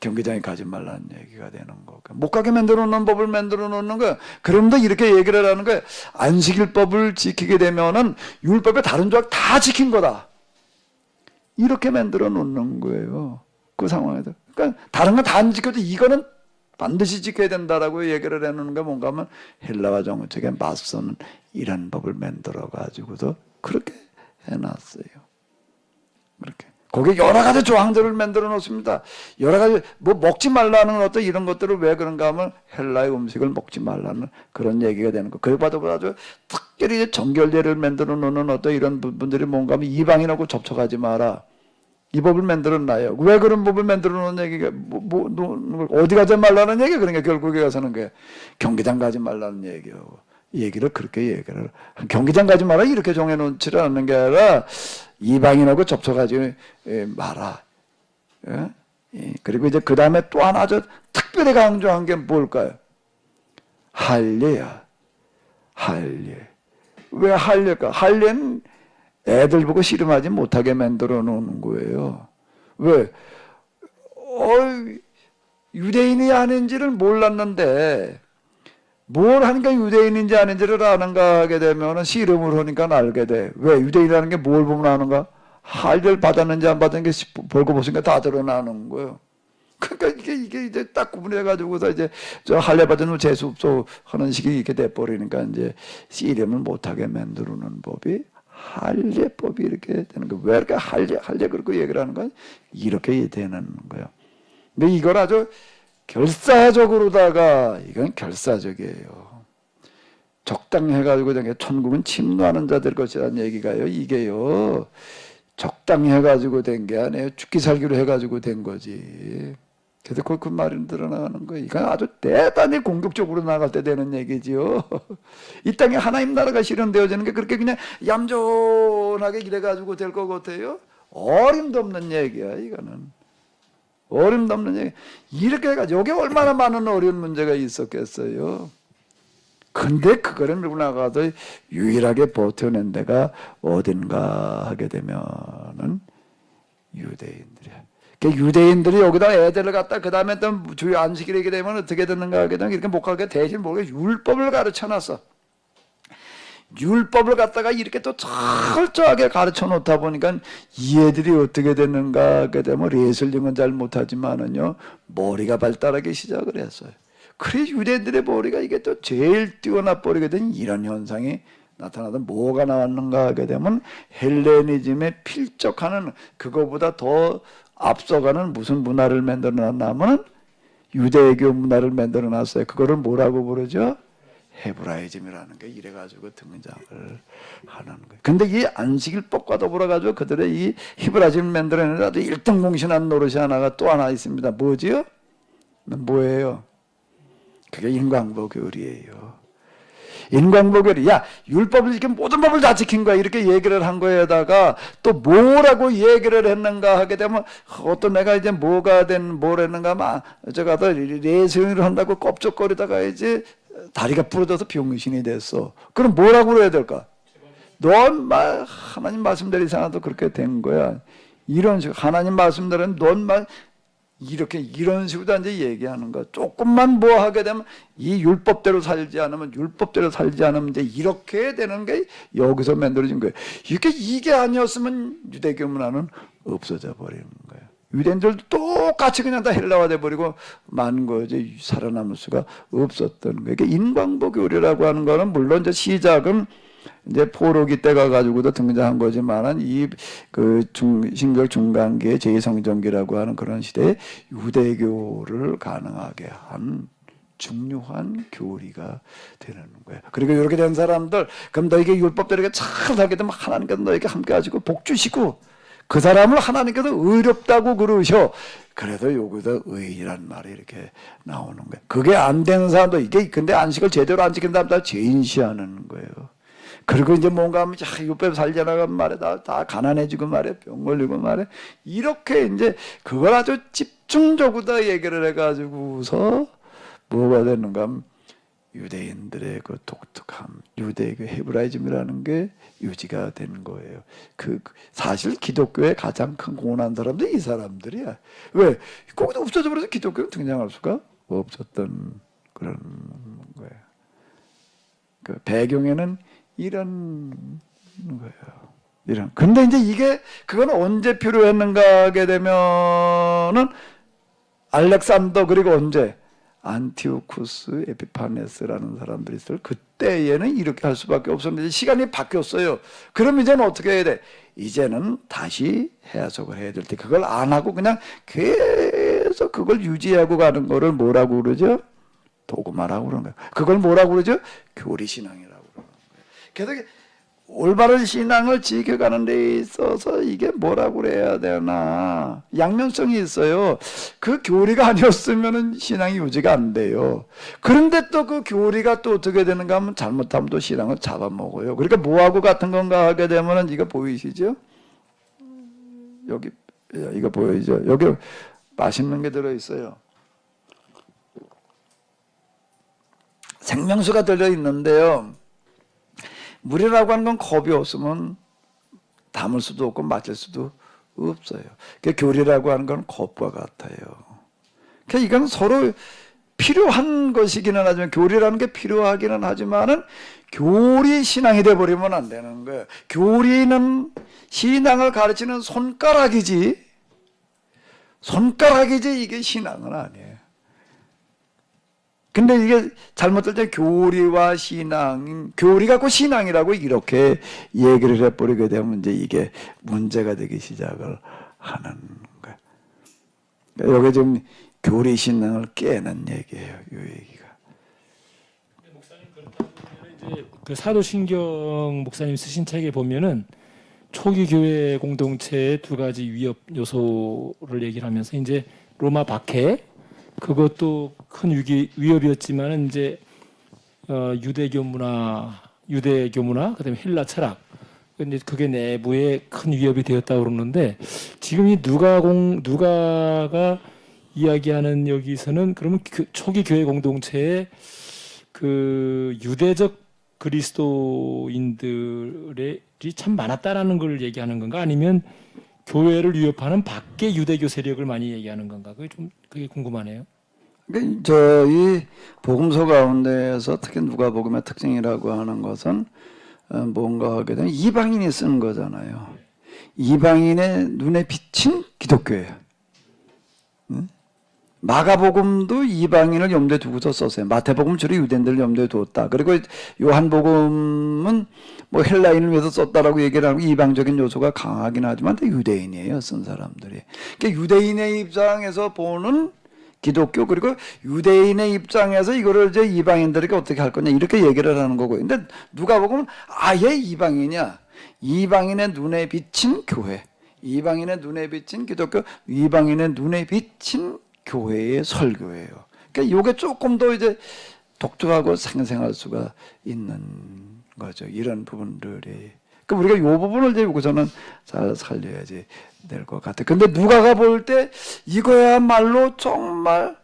경기장에 가지 말라는 얘기가 되는 거고, 못 가게 만들어 놓는 법을 만들어 놓는 거야. 그런데 이렇게 얘기를 하는 거야. 안식일법을 지키게 되면은 율법의 다른 조항 다 지킨 거다. 이렇게 만들어 놓는 거예요. 그 상황에서. 그러니까 다른 건 다 안 지켜도 이거는 반드시 지켜야 된다라고 얘기를 해놓는 게 뭔가 하면 헬라와 정책에 맞서는 이런 법을 만들어 가지고도 그렇게 해놨어요. 그렇게. 거기에 여러 가지 조항들을 만들어 놓습니다. 여러 가지, 뭐 먹지 말라는 어떤 이런 것들을 왜 그런가 하면 헬라의 음식을 먹지 말라는 그런 얘기가 되는 거. 그보다 아주 특별히 정결제를 만들어 놓는 어떤 이런 분들이 뭔가 하면 이방인하고 접촉하지 마라. 이 법을 만들어 놔요. 왜 그런 법을 만들어 놓은 얘기가, 어디 가지 말라는 얘기야. 그러니까 결국에 가서는 게 경기장 가지 말라는 얘기요. 얘기를 그렇게 얘기를. 경기장 가지 마라. 이렇게 정해놓지 않는 게 아니라 이방인하고 접촉하지 마라. 예? 그리고 이제 그 다음에 또 하나 아주 특별히 강조한 게 뭘까요? 할례야. 할례. 왜 할례일까? 할례는 애들 보고 씨름하지 못하게 만들어 놓는 거예요. 왜? 유대인이 아닌지를 몰랐는데 뭘 하니까 유대인인지 아닌지를 아는가 하게 되면 씨름을 하니까 알게 돼. 왜? 유대인이라는 게 뭘 보면 아는가? 할례를 받았는지 안 받았는지 벌고 보니까 다 드러나는 거예요. 그러니까 이게 이제 딱 구분해가지고서 이제 저 할례 받은 후 재수없어 하는 식이 이렇게 돼버리니까 이제 씨름을 못하게 만드는 법이 할례법이 이렇게 되는 거예요. 왜 이렇게 할례 그렇게 얘기를 하는 거야? 이렇게 되는 거예요. 근데 이걸 아주 결사적으로다가 이건 결사적이에요. 적당히 해가지고 천국은 침노하는 자들 것이라는 얘기가요. 이게요. 적당히 해가지고 된 게 아니에요. 죽기 살기로 해가지고 된 거지. 그래서 그 말이 드러나는 거예요. 이건 아주 대단히 공격적으로 나갈 때 되는 얘기지요. 이 땅에 하나님 나라가 실현되어지는 게 그렇게 그냥 얌전하게 이래가지고 될 것 같아요. 어림도 없는 얘기야, 이거는. 어림도 없는 얘기. 이렇게 해가지고 여기 얼마나 많은 어려운 문제가 있었겠어요. 근데 그거를 밀고 나가서 유일하게 버텨낸 데가 어딘가 하게 되면은 유대인들이야. 그러니까 유대인들이 여기다 애들을 갖다 그 다음에 또 주요 안식일이게 되면 어떻게 되는가 하게 되면 이렇게 못 가게 대신 모르게 율법을 가르쳐 놨어. 율법을 갖다가 이렇게 또 철저하게 가르쳐 놓다 보니까 이 애들이 어떻게 되는가 하게 되면 레슬링은 잘 못하지만은요 머리가 발달하기 시작을 했어요. 그래 유대인들의 머리가 이게 또 제일 뛰어나 버리게 된 이런 현상이 나타나다 뭐가 나왔는가 하게 되면 헬레니즘에 필적하는 그거보다 더 앞서가는 무슨 문화를 만들어 놨냐면 유대교 문화를 만들어 놨어요. 그거를 뭐라고 부르죠? 헤브라이즘이라는 게 이래가지고 등장을 하는 거예요. 근데 이 안식일법과 더불어가지고 그들의 이 헤브라이즘을 만들어내는 아주 1등 공신한 노릇이 하나가 또 하나 있습니다. 뭐지요? 뭐예요? 그게 인광보교리예요. 인광보교리. 야, 율법을 이렇게 모든 법을 다 지킨 거야. 이렇게 얘기를 한 거에다가 또 뭐라고 얘기를 했는가 하게 되면 어떤 애가 이제 뭐가 뭘 했는가 막 제가 더 레슬링을 한다고 껍적거리다가 이제 다리가 부러져서 병신이 됐어. 그럼 뭐라고 그래야 될까? 넌 하나님 말씀대로 이상하도 그렇게 된 거야. 이런 식으로 하나님 말씀대로는 넌 이렇게 이런 식으로 이제 얘기하는 거. 조금만 뭐 하게 되면 이 율법대로 살지 않으면 이제 이렇게 되는 게 여기서 만들어진 거예요. 이게 아니었으면 유대교 문화는 없어져 버리는 거예요. 유대인들도 똑같이 그냥 다 헬라화돼 버리고 만 거지 살아남을 수가 없었던 거예요. 인광보교리라고 하는 거는 물론 이제 시작은 이제 포로기 때가 가지고도 등장한 거지만은 신약 중간기의 제2성전기라고 하는 그런 시대에 유대교를 가능하게 한 중요한 교리가 되는 거예요. 그리고 이렇게 된 사람들, 그럼 너에게 율법대로 잘 살게 되면 하나님께서 너에게 함께 하시고 복 주시고 그 사람을 하나님께서 의롭다고 그러셔. 그래도 여기서 의란 말이 이렇게 나오는 거예요. 그게 안 되는 사람도 근데 안식을 제대로 안 지키는 사람들 제인시하는 거예요. 그리고 이제 뭔가 하면 율법 살려나가면 말해 다 가난해지고 말해 병 걸리고 말해 이렇게 이제 그걸 아주 집중적으로 다 얘기를 해가지고서 뭐가 되는가 하면 유대인들의 그 독특함, 유대의 그 헤브라이즘이라는 게 유지가 된 거예요. 사실 기독교의 가장 큰 공헌한 사람들이 이 사람들이야. 왜? 거기도 없어져 버려서 기독교는 등장할 수가 없었던 그런 거예요. 그 배경에는 이런 거예요. 근데 이제 이게 그건 언제 필요했는가 하게 되면은 알렉산더 그리고 언제 안티오쿠스 에피파네스라는 사람들이 있어요. 그때에는 이렇게 할 수밖에 없었는데 시간이 바뀌었어요. 그럼 이제는 어떻게 해야 돼? 이제는 다시 해석을 해야 될 때 그걸 안 하고 그냥 계속 그걸 유지하고 가는 거를 뭐라고 그러죠? 도구마라고 그러는 거예요. 그걸 뭐라고 그러죠? 교리신앙이라고 그러는 거예요. 계속 올바른 신앙을 지켜가는 데 있어서 이게 뭐라고 그래야 되나 양면성이 있어요. 그 교리가 아니었으면 신앙이 유지가 안 돼요. 그런데 또 그 교리가 또 어떻게 되는가 하면 잘못하면 또 신앙을 잡아먹어요. 그러니까 뭐하고 같은 건가 하게 되면은 이거 보이시죠? 여기 이거 보이죠? 여기 맛있는 게 들어있어요. 생명수가 들어있는데요. 물이라고 하는 건 겁이 없으면 담을 수도 없고 마실 수도 없어요. 그 교리라고 하는 건 겁과 같아요. 그러니까 이건 서로 필요한 것이기는 하지만 교리라는 게 필요하기는 하지만은 교리 신앙이 돼 버리면 안 되는 거예요. 교리는 신앙을 가르치는 손가락이지 이게 신앙은 아니에요. 근데 이게 잘못될 때 교리와 신앙, 교리 갖고 신앙이라고 이렇게 얘기를 해버리게 되면 이제 이게 문제가 되기 시작을 하는 거예요. 그러니까 여기 지금 교리 신앙을 깨는 얘기예요, 이 얘기가. 목사님 그렇다고 이제 그 사도신경 목사님 쓰신 책에 보면은 초기 교회 공동체의 두 가지 위협 요소를 얘기를 하면서 이제 로마 박해 그것도 큰 위협이었지만은 이제 유대교 문화, 그다음에 헬라 철학, 근데 그게 내부에 큰 위협이 되었다고 그러는데 지금 이 누가가 이야기하는 여기서는 그러면 그 초기 교회 공동체에 그 유대적 그리스도인들이 참 많았다라는 걸 얘기하는 건가 아니면 교회를 위협하는 밖의 유대교 세력을 많이 얘기하는 건가? 그게 궁금하네요. 그러니까 저희 복음서 가운데에서 특히 누가복음의 특징이라고 하는 것은 뭔가 하게 되면 이방인이 쓰는 거잖아요. 이방인의 눈에 비친 기독교예요. 마가복음도 이방인을 염두에 두고서 썼어요. 마태복음 주로 유대인들을 염두에 두었다. 그리고 요한복음은 뭐 헬라인을 위해서 썼다라고 얘기를 하고 이방적인 요소가 강하긴 하지만 유대인이에요, 쓴 사람들이. 그러니까 유대인의 입장에서 보는 기독교 그리고 유대인의 입장에서 이거를 이제 이방인들에게 어떻게 할 거냐 이렇게 얘기를 하는 거고. 근데 누가복음은 아예 이방인이야. 이방인의 눈에 비친 교회, 이방인의 눈에 비친 기독교, 이방인의 눈에 비친 교회의 설교예요. 그러니까 이게 조금 더 이제 독특하고 생생할 수가 있는 거죠. 이런 부분들이. 그러니까 우리가 이 부분을 이제 여기서는 잘 살려야지 될 것 같아요. 근데 누가가 볼 때 이거야말로 정말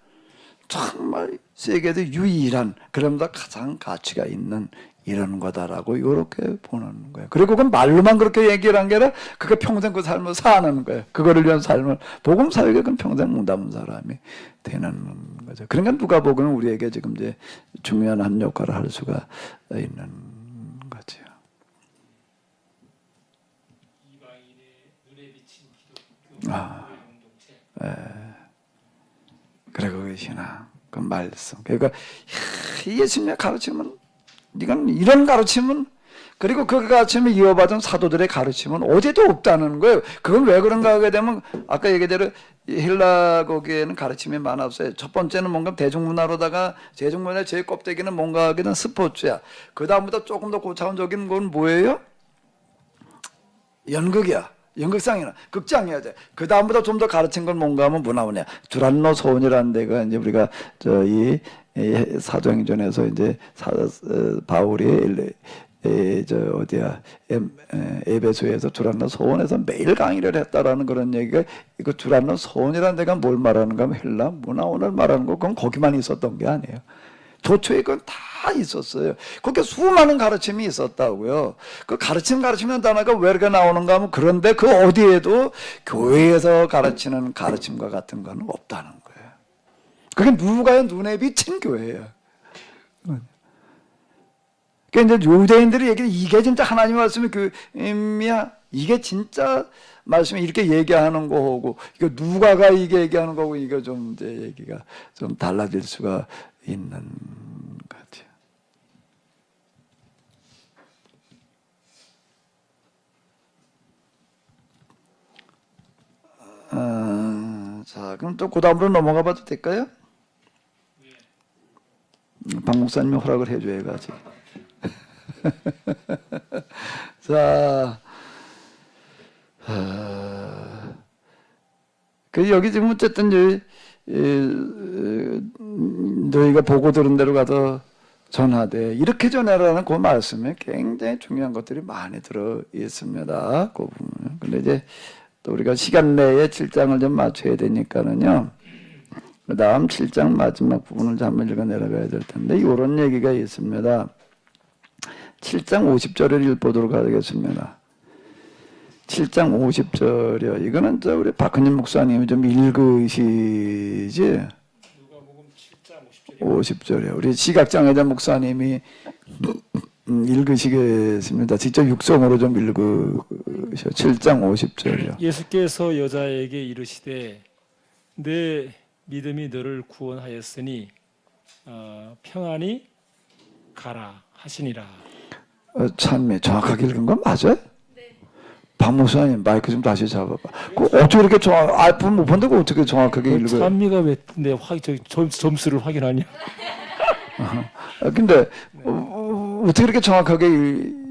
세계에서 유일한 그러면서 가장 가치가 있는 이런 거다라고 이렇게 보는 거예요. 그리고 그건 말로만 그렇게 얘기를 한 게 아니라 그게 평생 그 삶을 사는 거예요. 그거를 위한 삶을 복음 사역에 그건 평생 묵담은 사람이 되는 거죠. 그러니까 누가복음은 우리에게 지금 이제 중요한 한 역할을 할 수가 있는 거죠. 이방인의 눈에 비친 기독교 그리고 그 신앙, 그 말씀. 그러니까 예수님의 가르침은 이건 이런 가르침은 그리고 그 가르침을 이어받은 사도들의 가르침은 어디에도 없다는 거예요. 그건 왜 그런가 하게 되면 아까 얘기대로 헬라 거기에는 가르침이 많았어요. 첫 번째는 뭔가 대중문화로다가 대중문화의 제일 껍데기는 뭔가 하게 되면 스포츠야. 그 다음부터 조금 더 고차원적인 건 뭐예요? 연극이야. 연극상이나 극장이야. 그 다음부터 좀 더 가르친 건 뭔가 하면 문화원이야. 두란노 소원이라는 데가 이제 우리가 저희 사도행전에서 이제 바울이 에베소에서 두란노 소원에서 매일 강의를 했다라는 그런 얘기가 이거 두란노 소원이라는 데가 뭘 말하는가 하면 헬라 문화원을 말하는 거 그건 거기만 있었던 게 아니에요. 도처에 그건 다 있었어요. 그렇게 수많은 가르침이 있었다고요. 그 가르치는 단어가 왜 이렇게 나오는가 하면 그런데 그 어디에도 교회에서 가르치는 가르침과 같은 건 없다는 거예요. 그게 누가요? 눈에 비친 교회예요. 그러니까 이제 유대인들이 얘기를 이게 진짜 하나님 말씀의 교회야. 이게 진짜 말씀이 이렇게 얘기하는 거고 이거 누가가 이게 얘기하는 거고 이거 좀 이제 얘기가 좀 달라질 수가 있는 것 같아요. 자, 그럼 또 그 다음으로 넘어가 봐도 될까요? 박 목사님이 허락을 해줘야 가지. 자, 그 여기 지금 어쨌든 너희가 보고 들은 대로 가서 전하되 이렇게 전하라는 그 말씀에 굉장히 중요한 것들이 많이 들어 있습니다. 그 부분. 근데 이제 또 우리가 시간 내에 7장을 좀 맞춰야 되니까는요. 그 다음 7장 마지막 부분을 한번 읽어 내려가야 될 텐데 이런 얘기가 있습니다. 7장 50절을 읽보도록 하겠습니다. 7장 50절이요. 이거는 저 우리 박헌님 목사님이 좀 읽으시지? 누가복음 7장 50절이요. 우리 시각장애자 목사님이 읽으시겠습니다. 직접 육성으로 좀 읽으셔. 7장 50절이요. 예수께서 여자에게 이르시되 내 믿음이 너를 구원하였으니 평안히 가라 하시니라. 참매 정확하게 읽은 건 맞아요? 박 목사님 마이크 좀 다시 잡아봐. 그 어떻게 이렇게 앞은 못 본다고 어떻게 정확하게 읽어요? 찬미가 왜 내 점수를 확인하냐? 근데 어떻게 이렇게 정확하게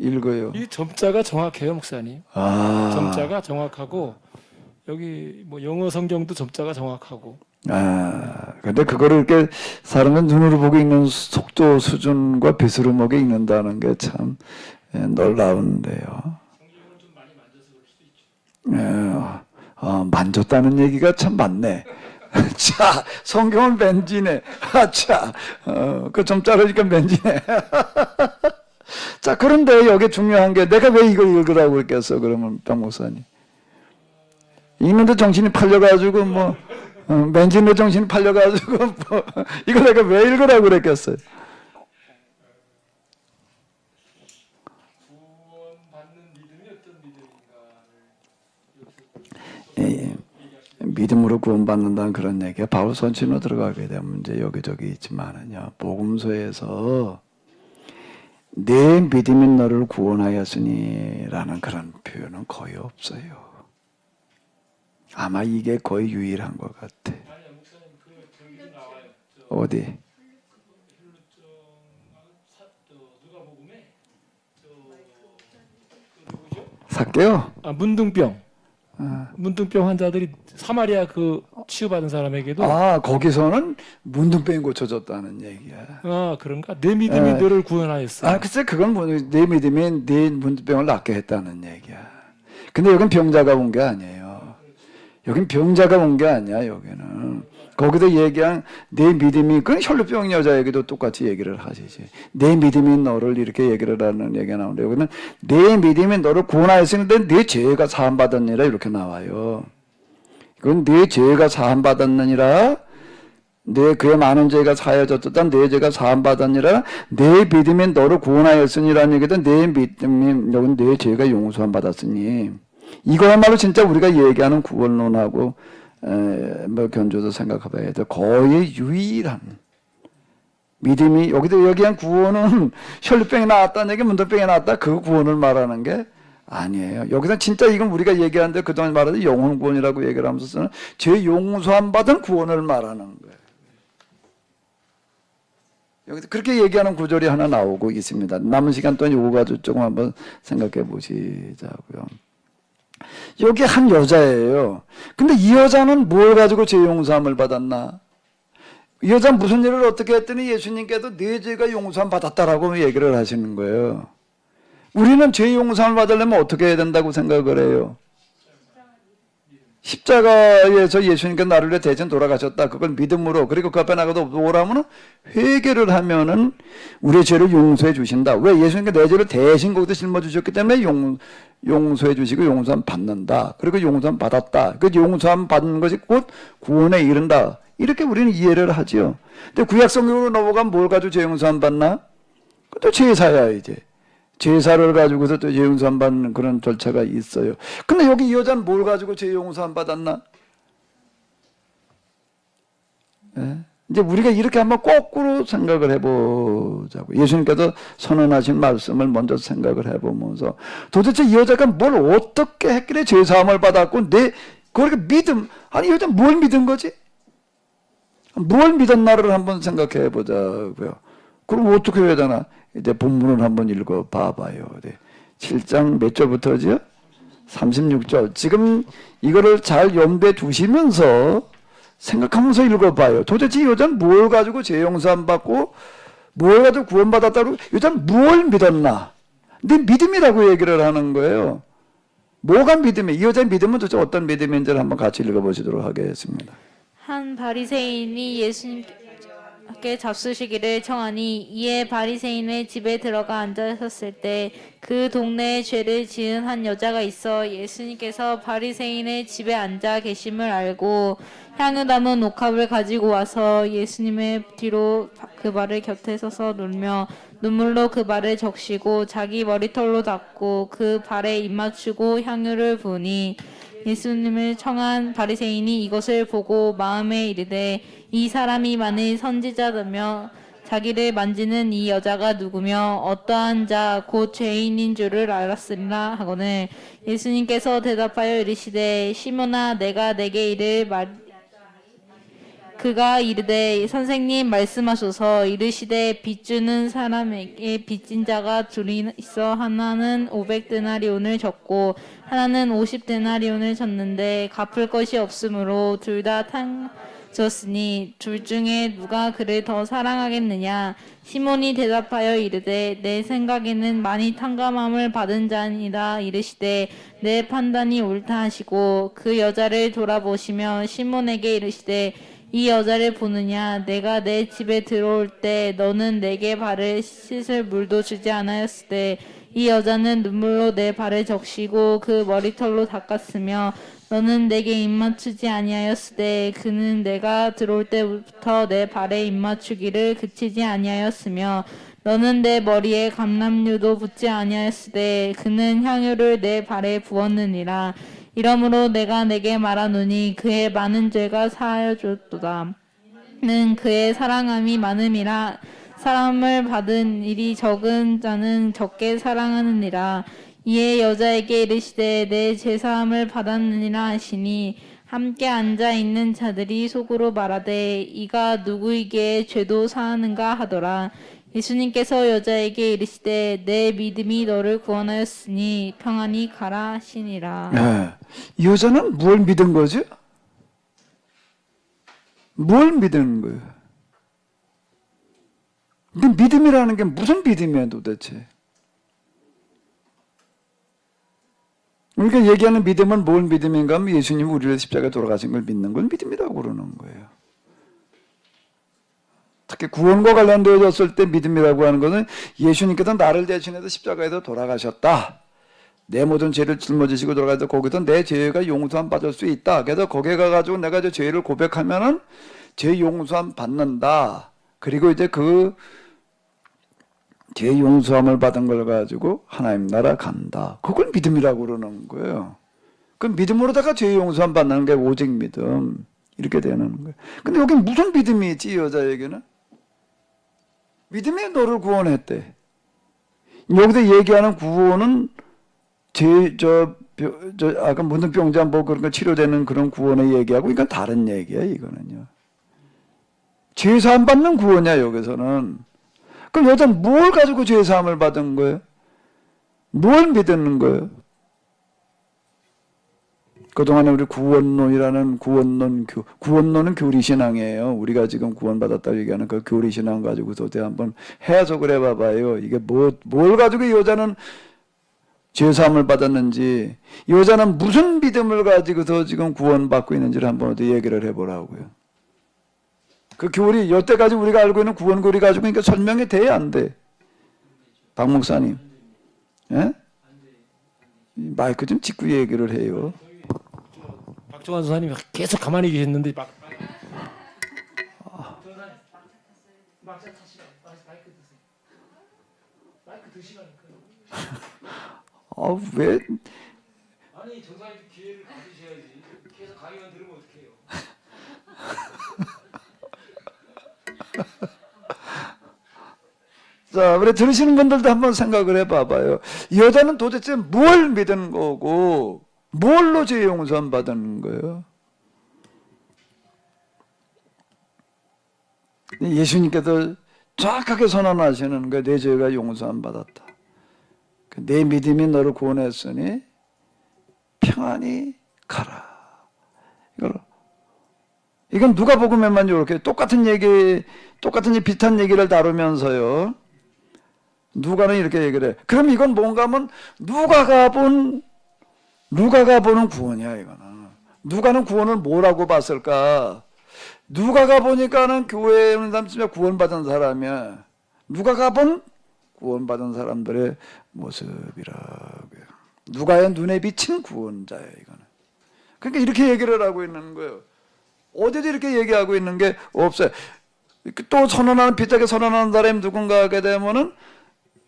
읽어요? 이 점자가 정확해요, 목사님. 아, 점자가 정확하고 여기 뭐 영어 성경도 점자가 정확하고. 근데 그거를 이렇게 사람은 눈으로 보고 읽는 속도 수준과 비스름하게 읽는다는 게 참 놀라운데요. 만졌다는 얘기가 참 많네. 자, 성경은 맨지네. 자, 그 점자로니까 맨지네. 자, 그런데 여기 중요한 게 내가 왜 이걸 읽으라고 했겠어? 그러면 박 목사님. 읽는데 정신이 팔려가지고 맨지네 정신이 팔려가지고 이거 내가 왜 읽으라고 그랬겠어요? 믿음으로 구원받는다는 그런 얘기가 바울 선친으로 들어가게 되면 이제 여기저기 있지만은요. 복음서에서 내 믿음이 너를 구원하였으니라는 그런 표현은 거의 없어요. 아마 이게 거의 유일한 것 같아. 어디? 삭개요? 문둥병. 문둥병 환자들이 사마리아 그 치유받은 사람에게도 거기서는 문둥병이 고쳐졌다는 얘기야. 그런가? 내 믿음이 너를 구원하였어. 글쎄 그건 내 믿음이 네 문둥병을 낫게 했다는 얘기야. 근데 여긴 병자가 온 게 아니에요. 여긴 병자가 온 게 아니야. 여기는 거기도 얘기한 내 믿음이 그건 혈루병 여자에게도 똑같이 얘기를 하시지. 내 믿음이 너를 이렇게 얘기를 하는 얘기가 나오는데 여기는 내 믿음이 너를 구원하였으니 내 죄가 사함받았느니라 이렇게 나와요. 그건 내 죄가 사함받았느니라 내 그의 많은 죄가 사여졌다 내 죄가 사함받았느니라 내 믿음이 너를 구원하였으니라는 얘기도 내 믿음이 여긴 내 죄가 용서함 받았으니 이거야말로 진짜 우리가 얘기하는 구원론하고 견주도 생각해봐야 돼. 거의 유일한 믿음이 여기도 얘기한 구원은 혈루병이 나았다는 얘기, 문둥병이 나았다 그 구원을 말하는 게 아니에요. 여기서 진짜 이건 우리가 얘기하는데 그동안 말하던 영혼 구원이라고 얘기를 하면서는 죄 용서함 받은 구원을 말하는 거예요. 여기서 그렇게 얘기하는 구절이 하나 나오고 있습니다. 남은 시간 동안 요거 가지고 조금 한번 생각해 보시자고요. 여기 한 여자예요. 근데 이 여자는 뭘 가지고 죄 용서함을 받았나? 이 여자 무슨 일을 어떻게 했더니 예수님께도 네 죄가 용서함 받았다라고 얘기를 하시는 거예요. 우리는 죄 용서함을 받으려면 어떻게 해야 된다고 생각을 해요? 십자가에서 예수님께서 나를 위해 대신 돌아가셨다. 그걸 믿음으로, 그리고 그 앞에 나가도 오라면은 회개를 하면은 우리의 죄를 용서해 주신다. 왜? 예수님께서 내 죄를 대신 거기다 짊어주셨기 때문에 용서해 주시고 용서함 받는다. 그리고 용서함 받았다. 그 용서함 받는 것이 곧 구원에 이른다. 이렇게 우리는 이해를 하죠. 근데 구약 성경으로 넘어가면 뭘 가지고 죄 용서함 받나? 또 제사야, 이제. 제사를 가지고서 또 죄 용서함 받는 그런 절차가 있어요. 근데 여기 이 여자는 뭘 가지고 죄 용서함 받았나? 예? 이제 우리가 이렇게 한번 거꾸로 생각을 해보자고. 예수님께서 선언하신 말씀을 먼저 생각을 해보면서 도대체 이 여자가 뭘 어떻게 했길래 죄사함을 받았고 그렇게 믿음, 아니 이 여자 뭘 믿은 거지? 뭘 믿었나를 한번 생각해 보자고요. 그럼 어떻게 해야 되나? 이제 본문을 한번 읽어 봐봐요. 7장 몇 절부터죠? 36절. 지금 이거를 잘 염두에 두시면서 생각하면서 읽어봐요. 도대체 이 여자는 뭘 가지고 죄 용서함 받고 뭘 가지고 구원받았다고, 이 여자는 뭘 믿었나? 근데 믿음이라고 얘기를 하는 거예요. 뭐가 믿음이에요? 이 여자의 믿음은 도대체 어떤 믿음인지를 한번 같이 읽어보시도록 하겠습니다. 한 바리새인이 예수님께 잡수시기를 청하니 이에 바리새인의 집에 들어가 앉으셨을 때 그 동네에 죄를 지은 한 여자가 있어 예수님께서 바리새인의 집에 앉아 계심을 알고 향유 담은 옥합을 가지고 와서 예수님의 뒤로 그 발을 곁에 서서 놀며 눈물로 그 발을 적시고 자기 머리털로 닦고 그 발에 입맞추고 향유를 부으니 예수님을 청한 바리새인이 이것을 보고 마음에 이르되 이 사람이 만일 선지자라며 자기를 만지는 이 여자가 누구며 어떠한 자 곧 죄인인 줄을 알았으리라 하거늘 예수님께서 대답하여 이르시되 시몬아 내가 내게 이를 그가 이르되 선생님 말씀하소서. 이르시되 빚주는 사람에게 빚진 자가 둘이 있어 하나는 500데나리온을 졌고 하나는 50데나리온을 졌는데 갚을 것이 없으므로 둘 다 탕졌으니 둘 중에 누가 그를 더 사랑하겠느냐. 시몬이 대답하여 이르되 내 생각에는 많이 탕감함을 받은 자니라. 이르시되 내 판단이 옳다 하시고 그 여자를 돌아보시며 시몬에게 이르시되 이 여자를 보느냐. 내가 내 집에 들어올 때 너는 내게 발을 씻을 물도 주지 않았을 때 이 여자는 눈물로 내 발을 적시고 그 머리털로 닦았으며 너는 내게 입맞추지 아니하였을 때 그는 내가 들어올 때부터 내 발에 입맞추기를 그치지 아니하였으며 너는 내 머리에 감람류도 붓지 아니하였을 때 그는 향유를 내 발에 부었느니라. 이러므로 내가 내게 말하노니 그의 많은 죄가 사하여졌도다. 는 그의 사랑함이 많음이라. 사랑을 받은 일이 적은 자는 적게 사랑하느니라. 이에 여자에게 이르시되 내 제사함을 받았느니라 하시니 함께 앉아 있는 자들이 속으로 말하되 이가 누구에게 죄도 사하는가 하더라. 예수님께서 여자에게 이르시되 내 믿음이 너를 구원하였으니 평안히 가라 하시니라. 네. 이 여자는 뭘 믿은 거죠? 뭘 믿은 거예요? 근데 믿음이라는 게 무슨 믿음이야 도대체? 우리가 얘기하는 믿음은 뭘 믿음인가 하면 예수님이 우리를 십자가에 돌아가신 걸 믿는 걸 믿음이라고 그러는 거예요. 특히 구원과 관련되어졌을 때 믿음이라고 하는 것은 예수님께서 나를 대신해서 십자가에서 돌아가셨다. 내 모든 죄를 짊어지시고 돌아가서 거기서 내 죄가 용서함 받을 수 있다. 그래서 거기에 가가지고 내가 저 죄를 고백하면은 죄 용서함 받는다. 그리고 이제 그 죄 용서함을 받은 걸 가지고 하나님 나라 간다. 그걸 믿음이라고 그러는 거예요. 그 믿음으로다가 죄 용서함 받는 게 오직 믿음. 이렇게 되는 거예요. 근데 여기 무슨 믿음이 있지, 이 여자에게는? 믿음이 너를 구원했대. 여기서 얘기하는 구원은 아까 문둥병자 뭐 그런 거 치료되는 그런 구원을 얘기하고 이건 다른 얘기야, 이거는요. 죄사함 받는 구원이야, 여기서는. 그럼 여자는 뭘 가지고 죄사함을 받은 거예요? 뭘 믿는 거예요? 그동안에 우리 구원론이라는 구원론은 교리신앙이에요. 우리가 지금 구원받았다고 얘기하는 그 교리신앙 가지고서 한번 해석을 해봐봐요. 이게 뭘 가지고 이 여자는 죄사함을 받았는지, 여자는 무슨 믿음을 가지고서 지금 구원받고 있는지를 한번 어디 얘기를 해보라고요. 그 교리, 여태까지 우리가 알고 있는 구원 교리 가지고 그러니까 설명이 돼야 안 돼. 박 목사님. 예? 마이크 좀 짚고 얘기를 해요. 박종환 선생님이 계속 가만히 계셨는데 막 아, 왜? 아니 전사님 기회를 가지셔야지. 계속 강의만 들으면 어떡해요? 자, 우리 들으시는 분들도 한번 생각을 해봐봐요. 이 여자는 도대체 뭘 믿은 거고, 뭘로 죄 용서 받은 거예요? 예수님께서 정확하게 선언하시는 거예요. 내 죄가 용서함 받았다. 내 믿음이 너를 구원했으니 평안히 가라. 이건 누가복음에만 이렇게 똑같은 비슷한 얘기를 다루면서요. 누가는 이렇게 얘기를 해. 그럼 이건 뭔가 하면 누가가 보는 구원이야, 이거는. 누가는 구원을 뭐라고 봤을까? 누가가 보니까는 교회에 오는 사람 진짜 구원받은 사람이야. 누가가 본 구원받은 사람들의 모습이라고요. 누가의 눈에 비친 구원자예요, 이거는. 그러니까 이렇게 얘기를 하고 있는 거예요. 어디도 이렇게 얘기하고 있는 게 없어요. 또 비슷하게 선언하는 사람이 누군가 하게 되면은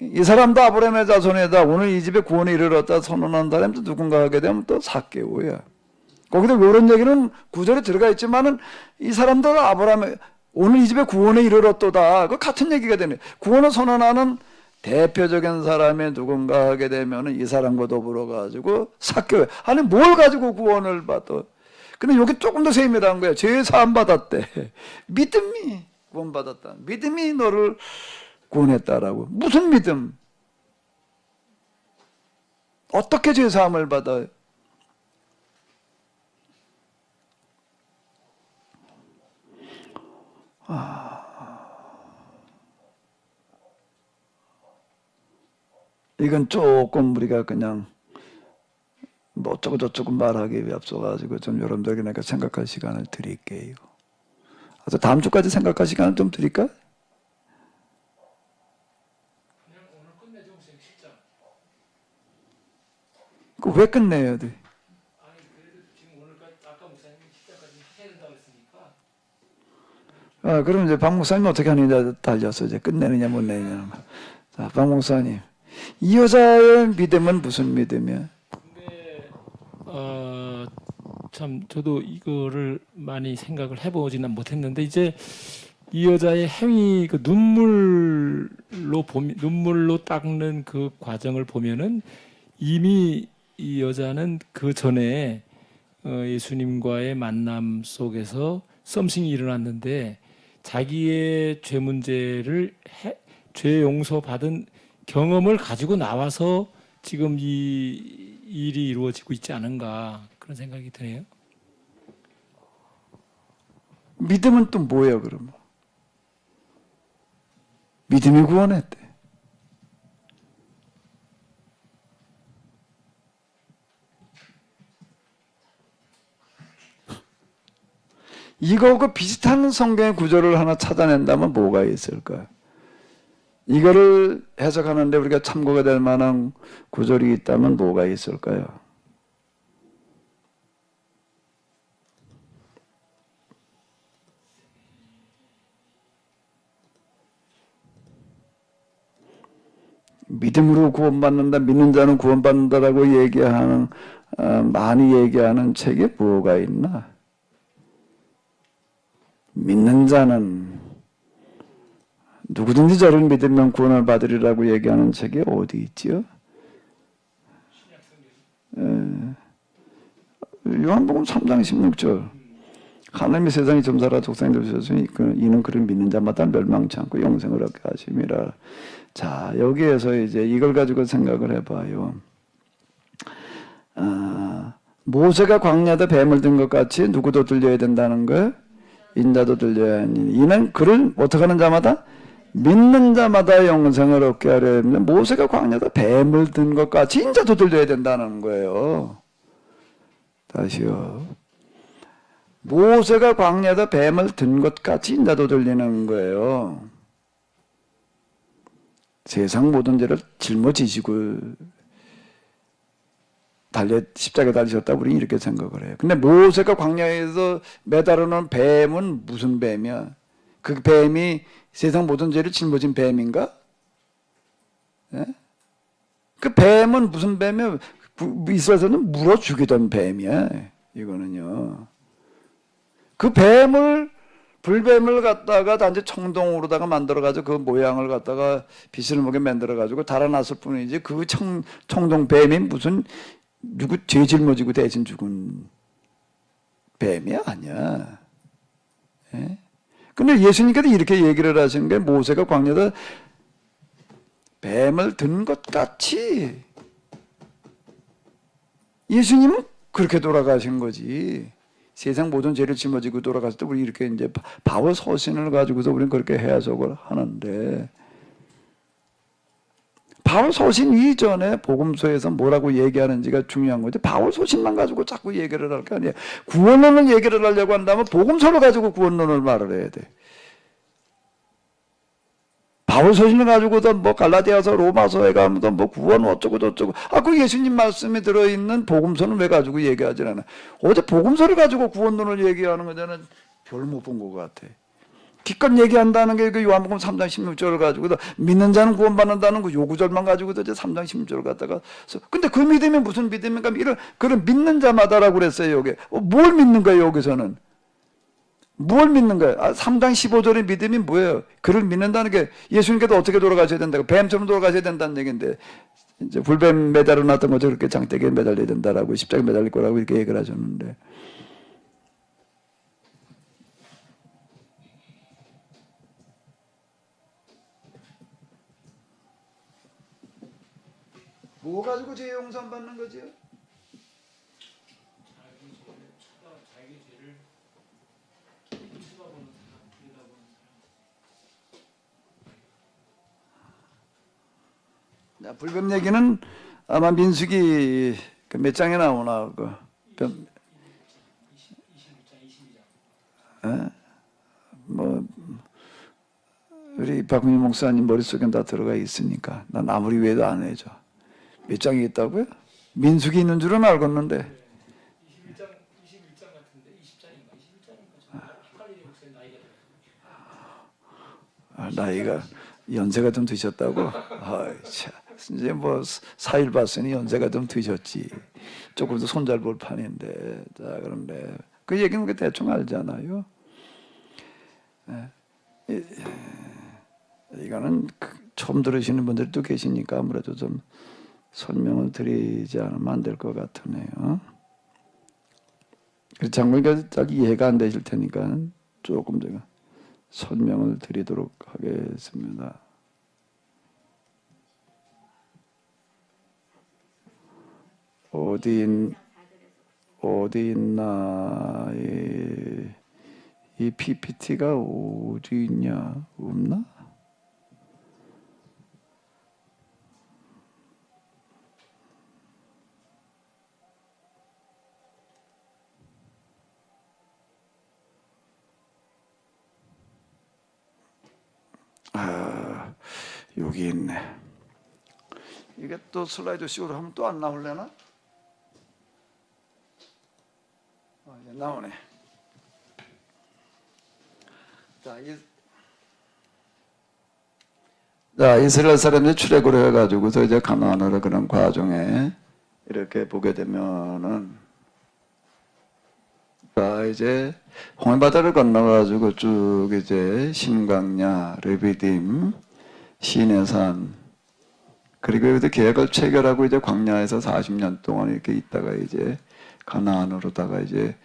이 사람도 아브라함의 자손이다. 오늘 이 집에 구원에 이르렀다 선언하는 사람도 누군가 하게 되면 또 삭개오야. 거기도 이런 얘기는 구절에 들어가 있지만은 이 사람도 오늘 이 집에 구원에 이르렀도다. 그 같은 얘기가 되네. 구원을 선언하는 대표적인 사람이 누군가 하게 되면은 이 사람과 더불어 가지고 삭개오야. 아니 뭘 가지고 구원을 받아? 근데 여기 조금 더 세밀한 거야. 죄 사함 받았대. 믿음이 구원받았다. 믿음이 너를 구원했다라고. 무슨 믿음? 어떻게 죄 사함을 받아요? 이건 조금 우리가 그냥 뭐 어쩌고 저쩌고 말하기 위해 앞서가지고 좀 여러분들에게 내가 생각할 시간을 드릴게요. 그래서 다음 주까지 생각할 시간을 좀 드릴까? 그냥 오늘 끝내죠, 선생님. 진짜. 그 왜 끝내야 돼? 아니 그래도 지금 오늘까지 아까 목사님이 10장까지 하셔야 된다고 했으니까. 그럼 이제 박 목사님 어떻게 하느냐 달렸어. 이제 끝내느냐 못 내느냐. 자, 박 목사님. 이 여자의 믿음은 무슨 믿음이야? 근데 참 저도 이거를 많이 생각을 해보지는 못했는데 이제 이 여자의 행위 그 눈물로 닦는 그 과정을 보면은 이미 이 여자는 그 전에 예수님과의 만남 속에서 썸씽이 일어났는데 자기의 죄 문제를 죄 용서 받은 경험을 가지고 나와서 지금 이 일이 이루어지고 있지 않은가 그런 생각이 드네요. 믿음은 또 뭐예요, 그러면? 믿음이 구원했대. 이거하고 비슷한 성경의 구절을 하나 찾아낸다면 뭐가 있을까요? 이거를 해석하는데 우리가 참고가 될 만한 구절이 있다면 뭐가 있을까요? 믿음으로 구원받는다, 믿는 자는 구원받는다라고 얘기하는, 많이 얘기하는 책에 뭐가 있나? 믿는 자는 누구든지 저를 믿으면 구원을 받으리라고 얘기하는 책이 어디 있지요? 요한복음 3장 16절. 하나님이 세상이 점사라 독생자를 주셨으니 이는 그를 믿는 자마다 멸망치 않고 영생을 얻게 하심이라. 자, 여기에서 이제 이걸 가지고 생각을 해봐요. 모세가 광야에 뱀을 든 것 같이 누구도 들려야 된다는 거예요? 인자도 들려야 하니 이는 그를 어떻게 하는 자마다 믿는 자마다 영생을 얻게 하려면 모세가 광야에다 뱀을 든 것 같이 인자도 들려야 된다는 거예요. 다시요. 모세가 광야에다 뱀을 든 것 같이 인자도 들리는 거예요. 세상 모든 죄를 짊어지시고 십자가에 달리셨다 우리 이렇게 생각을 해요. 근데 모세가 광야에서 매달아 놓은 뱀은 무슨 뱀이야? 그 뱀이 세상 모든 죄를 짊어진 뱀인가? 예? 그 뱀은 무슨 뱀이야? 이스라엘에서는 물어 죽이던 뱀이야. 이거는요. 그 뱀을 불뱀을 갖다가 단지 청동으로다가 만들어가지고 그 모양을 갖다가 빛을 보게 만들어가지고 달아났을 뿐이지 그 청동뱀이 무슨 누구 죄 짊어지고 대신 죽은 뱀이 아니야. 예? 근데 예수님께서 이렇게 얘기를 하신 게 모세가 광야에다 뱀을 든 것 같이 예수님은 그렇게 돌아가신 거지. 세상 모든 죄를 짊어지고 돌아갔을 때 우리 이렇게 이제 바울 서신을 가지고서 우리는 그렇게 해석을 하는데 바울 서신 이전에 복음서에서 뭐라고 얘기하는지가 중요한 거지. 바울 서신만 가지고 자꾸 얘기를 할 거 아니야. 구원론을 얘기를 하려고 한다면 복음서를 가지고 구원론을 말을 해야 돼. 바울 서신을 가지고도 뭐 갈라디아서 로마서에 가면 뭐 구원 어쩌고 저쩌고 그 예수님 말씀이 들어있는 복음서는 왜 가지고 얘기하지 않아. 어제 복음서를 가지고 구원론을 얘기하는 거잖아. 별 못 본 것 같아. 기껏 얘기한다는 게 그 요한복음 3장 16절을 가지고도 믿는 자는 구원받는다는 그 요구절만 가지고도 이제 3장 16절을 갖다가 근데 그 믿음이 무슨 믿음인가? 이런 그런 믿는 자마다라고 그랬어요. 여기 뭘 믿는 거예요? 여기서는 뭘 믿는 거예요? 3장 15절의 믿음이 뭐예요? 그를 믿는다는 게 예수님께도 어떻게 돌아가셔야 된다고 뱀처럼 돌아가셔야 된다는 얘기인데 이제 불뱀 매달아 놨던 거죠. 그렇게 장대기에 매달려야 된다라고 십자가에 매달릴 거라고 이렇게 얘기를 하셨는데 뭐 가지고 죄 용서 받는 거지요? 불뱀 얘기는 아마 민수기 몇 장에 나오나 뭐 우리 박훈희 목사님 머릿속엔 다 들어가 있으니까 난 아무리 외도 안 해줘. 몇 장이 있다고요? 민수기 있는 줄은 알겠는데 21장 같은데 20장인가 21장인가 헷갈리는 목사님 나이가 연세가 좀 드셨다고? 참. 이제 뭐 4일 봤으니 연세가 좀 드셨지. 조금 더 손잘 볼 판인데. 자, 그런데 그 얘기는 대충 알잖아요. 이거는 처음 들으시는 분들도 계시니까 아무래도 좀 설명을 드리지 않으면 안 될 것 같으네요. 장로님께서 잘 이해가 안 되실 테니까 조금 제가 설명을 드리도록 하겠습니다. 어디 있나? 이 PPT가 어디 있냐? 없나? 여기 있네. 이게 또 슬라이드 식으로 하면 또 안 나올려나? 이제 나오네. 자, 이스라엘 사람들이 출애굽을 해가지고서 이제 가나안으로 그런 과정에 이렇게 보게 되면은, 자, 이제 홍해바다를 건너가지고 쭉 이제 신광야, 르비딤, 시내산, 그리고 여기서 계획을 체결하고 이제 광야에서 40년 동안 이렇게 있다가 이제 가나안으로다가 이제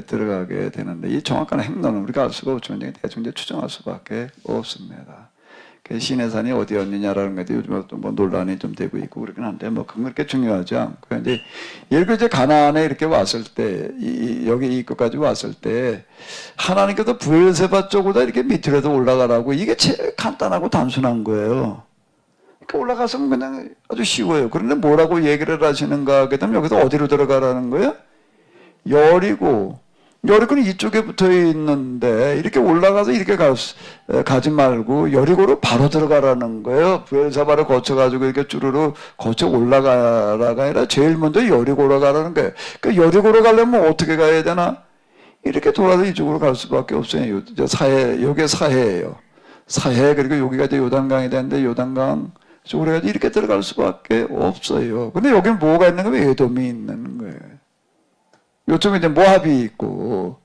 들어가게 되는데 이 정확한 행로는 우리가 알 수가 없지만 대충 이제 추정할 수밖에 없습니다. 그 시내산이 어디였느냐라는 것도 요즘 뭐 논란이 좀 되고 있고 그러긴 한데 뭐 그건 그렇게 중요하지 않고 근데 예를 들어 이제 가나안에 이렇게 왔을 때 여기 이 끝까지 왔을 때 하나님께서 브엘세바 쪽보다 이렇게 밑으로도 올라가라고 이게 제일 간단하고 단순한 거예요. 그러니까 올라가서는 그냥 아주 쉬워요. 그런데 뭐라고 얘기를 하시는가 하게 되면 여기서 어디로 들어가라는 거예요? 여리고는 이쪽에 붙어 있는데 이렇게 올라가서 이렇게 가지 말고 여리고로 바로 들어가라는 거예요. 브엘사바를 거쳐가지고 이렇게 쭈루루 거쳐 올라가라가 아니라 제일 먼저 여리고로 가라는 거예요. 그러니까 여리고로 가려면 어떻게 가야 되나? 이렇게 돌아서 이쪽으로 갈 수밖에 없어요. 여기 사해예요. 사해 그리고 여기가 이제 요단강이 되는데 요단강 쪽으로 해서 이렇게 들어갈 수밖에 없어요. 근데 여기는 뭐가 있는 거예요? 에돔이 있는 거예요. 요쪽에 이제 모압이 있고,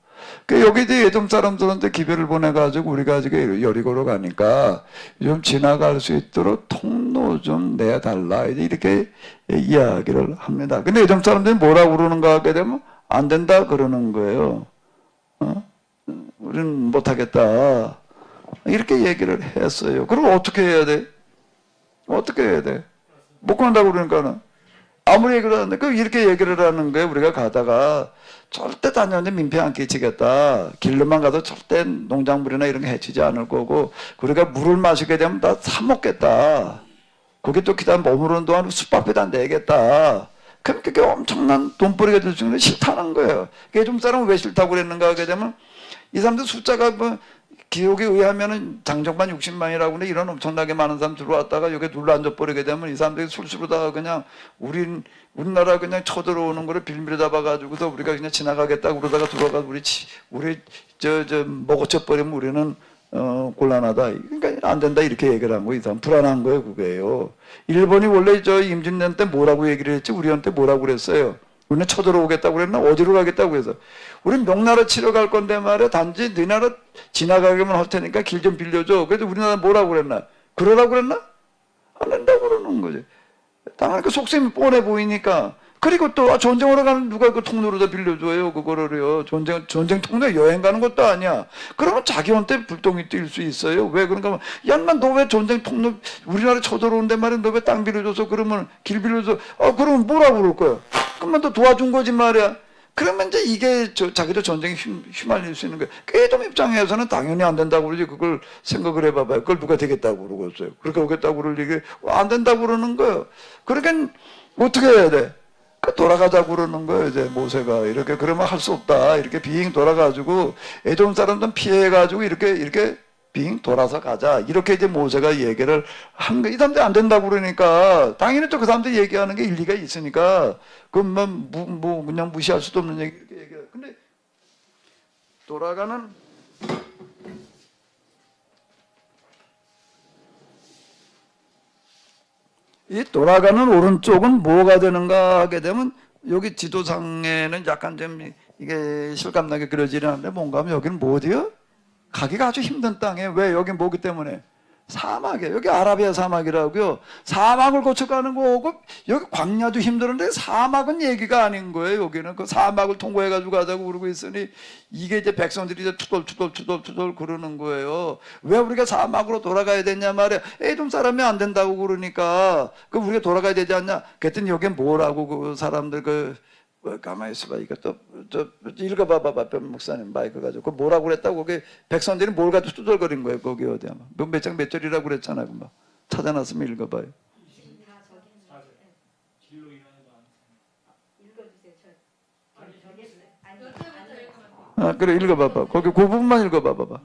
여기 이제 에돔 사람들한테 기별을 보내가지고 우리가 지금 여리고로 가니까 좀 지나갈 수 있도록 통로 좀 내달라. 이렇게 이야기를 합니다. 근데 에돔 사람들이 뭐라고 그러는가 하게 되면 안 된다 그러는 거예요. 우리는 못하겠다. 이렇게 얘기를 했어요. 그럼 어떻게 해야 돼? 어떻게 해야 돼? 못 간다고 그러니까는. 아무리 얘기를 하는데, 이렇게 얘기를 하는 거예요. 우리가 가다가 절대 다녔는데 민폐 안 끼치겠다. 길로만 가도 절대 농작물이나 이런 거 해치지 않을 거고, 우리가 물을 마시게 되면 다 사먹겠다. 거기 또 기다 머무르는 동안 숯밥에다 내겠다. 그럼 그게 엄청난 돈벌이가 될 수 있는 게 싫다는 거예요. 좀 사람은 왜 싫다고 그랬는가 하게 되면, 이 사람들 숫자가 뭐, 기록에 의하면은 장정반 60만이라고 하는데 이런 엄청나게 많은 사람 들어왔다가 여기 눌러앉아 버리게 되면 이 사람들이 술수로다가 그냥 우리나라 그냥 쳐들어오는 거를 빌미로 잡아가지고서 우리가 그냥 지나가겠다 그러다가 들어가 우리 먹어쳐 버리면 우리는 곤란하다. 그러니까 안 된다 이렇게 얘기를 한 거예요. 이 사람 불안한 거예요 그거예요. 일본이 원래 임진왜란 때 뭐라고 얘기를 했지 우리한테 뭐라고 그랬어요? 우리는 쳐들어오겠다고 그랬나? 어디로 가겠다고 해서. 우린 명나라 치러 갈 건데 말이야. 단지 네 나라 지나가기만 할 테니까 길 좀 빌려줘. 그래서 우리나라 뭐라고 그랬나? 그러라고 그랬나? 안 된다고 그러는 거지. 당연히 그 속셈이 뻔해 보이니까. 그리고 또 전쟁으로 가는 누가 그 통로로다 빌려줘요. 그거를요. 전쟁 통로에 여행 가는 것도 아니야. 그러면 자기한테 불똥이 뛸 수 있어요. 왜 그런가 하면 야, 너 왜 전쟁 통로 우리나라 쳐들어오는데 말이야. 너 왜 땅 빌려줘서 그러면 길 빌려줘. 그러면 뭐라고 그럴 거야. 그러면 또 도와준 거지 말이야. 그러면 이제 이게 자기도 전쟁에 휘말릴 수 있는 거예요. 에돔 입장에서는 당연히 안 된다고 그러지. 그걸 생각을 해봐봐요. 그걸 누가 되겠다고 그러고 있어요. 그렇게 오겠다고 그럴 얘기 안 된다고 그러는 거예요. 그러니까 어떻게 해야 돼? 돌아가자고 그러는 거예요. 이제 모세가 이렇게 그러면 할 수 없다. 이렇게 빙 돌아가지고 에돔 사람들은 피해가지고 이렇게 빙 돌아서 가자. 이렇게 이제 모세가 얘기를 한 거. 이 사람들이 안 된다고 그러니까 당연히 또 그 사람들이 얘기하는 게 일리가 있으니까 그건 뭐 그냥 무시할 수도 없는 얘기 이렇게 얘기해요. 근데 돌아가는 이 돌아가는 오른쪽은 뭐가 되는가 하게 되면 여기 지도상에는 약간 좀 이게 실감나게 그려지긴 하는데 뭔가 하면 여기는 뭐 어디요? 가기가 아주 힘든 땅이에요. 왜? 여기 뭐기 때문에? 사막이에요. 여기 아라비아 사막이라고요. 사막을 거쳐가는 거고 여기 광야도 힘드는데 사막은 얘기가 아닌 거예요. 여기는 그 사막을 통과해가지고 가자고 그러고 있으니 이게 이제 백성들이 이제 투덜 그러는 거예요. 왜 우리가 사막으로 돌아가야 되냐 말이야. 에돔 사람이 안 된다고 그러니까 그 우리가 돌아가야 되지 않냐. 그랬더니 여기 뭐라고 그 사람들 가만히 있어봐. 이거 저 읽어봐봐. 변 목사님 마이크 가지고. 그 뭐라고 그랬다고. 거기 백성들이 뭘 가지고 투덜거린 거예요. 거기 어디 아마. 몇 장 몇 절이라고 그랬잖아. 막 찾아놨으면 읽어봐요. 그래 읽어봐봐. 거기 그 부분만 읽어봐봐.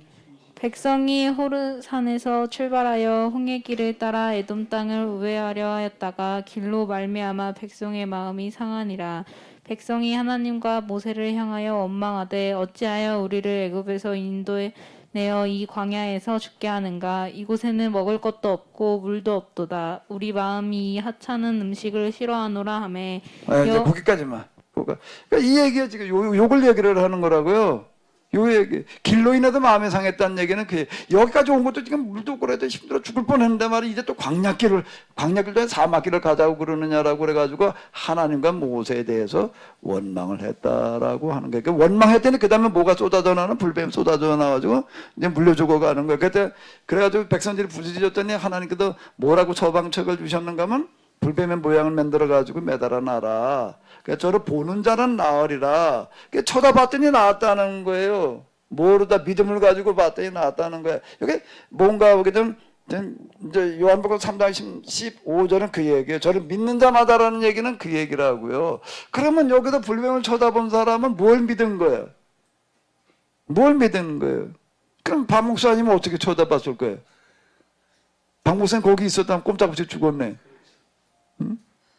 백성이 호르산에서 출발하여 홍해 길을 따라 에돔 땅을 우회하려 하였다가 길로 말미암아 백성의 마음이 상하니라. 백성이 하나님과 모세를 향하여 원망하되 어찌하여 우리를 애굽에서 인도내어 이 광야에서 죽게 하는가. 이곳에는 먹을 것도 없고 물도 없도다. 우리 마음이 이 하찮은 음식을 싫어하노라 하매. 이제 거기까지만. 그러니까 이 얘기가 지금 욕을 얘기를 하는 거라고요. 요 얘기. 길로 인해서 마음이 상했다는 얘기는 그 여기까지 온 것도 지금 물도 그래도 힘들어 죽을 뻔했는데 말이야. 이제 또 광야길도 사막길을 가자고 그러느냐라고 그래가지고 하나님과 모세에 대해서 원망을 했다라고 하는 거예요. 원망했더니 그 다음에 뭐가 쏟아져 나는 불뱀 쏟아져 나와가지고 이제 물려 죽어가는 거예요. 그때 그래가지고 백성들이 부르짖었더니 하나님께서 뭐라고 처방책을 주셨는가 하면 불뱀의 모양을 만들어가지고 매달아 놔라. 그러니까 저를 보는 자는 나으리라. 쳐다봤더니 나았다는 거예요. 모르다 믿음을 가지고 봤더니 나았다는 거예요. 여기 뭔가 보게 되면 이제 요한복음 3장 15절은 그 얘기예요. 저를 믿는 자마다라는 얘기는 그 얘기라고요. 그러면 여기서 불뱀을 쳐다본 사람은 뭘 믿은 거예요? 뭘 믿은 거예요? 그럼 박 목사님은 어떻게 쳐다봤을 거예요? 박 목사님 거기 있었다면 꼼짝없이 죽었네.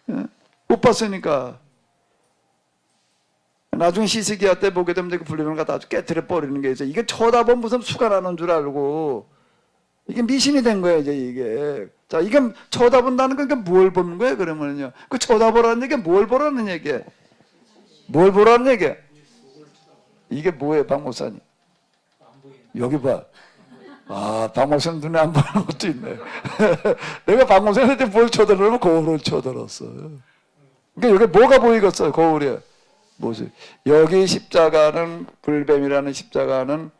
응? 못 봤으니까. 나중에 시스기야 때 보게 되면 그 불뱀을 갖다 아주 깨트려 버리는 게 있어요. 이게 쳐다보면 무슨 수가 나는 줄 알고 이게 미신이 된 거예요, 이제 이게. 자, 이게 쳐다본다는 건 뭘 보는 거예요, 그러면요? 그 쳐다보라는 얘기 뭘 보라는 얘기예요? 뭘 보라는 얘기예요? 이게 뭐예요, 박 목사님? 여기 봐. 아, 박 목사님 눈에 안 보이는 것도 있네. 내가 박 목사님한테 뭘 쳐들으면 거울을 쳐들었어. 그러니까 여기 뭐가 보이겠어요, 거울이요? 모습. 여기 십자가는 불뱀이라는 십자가는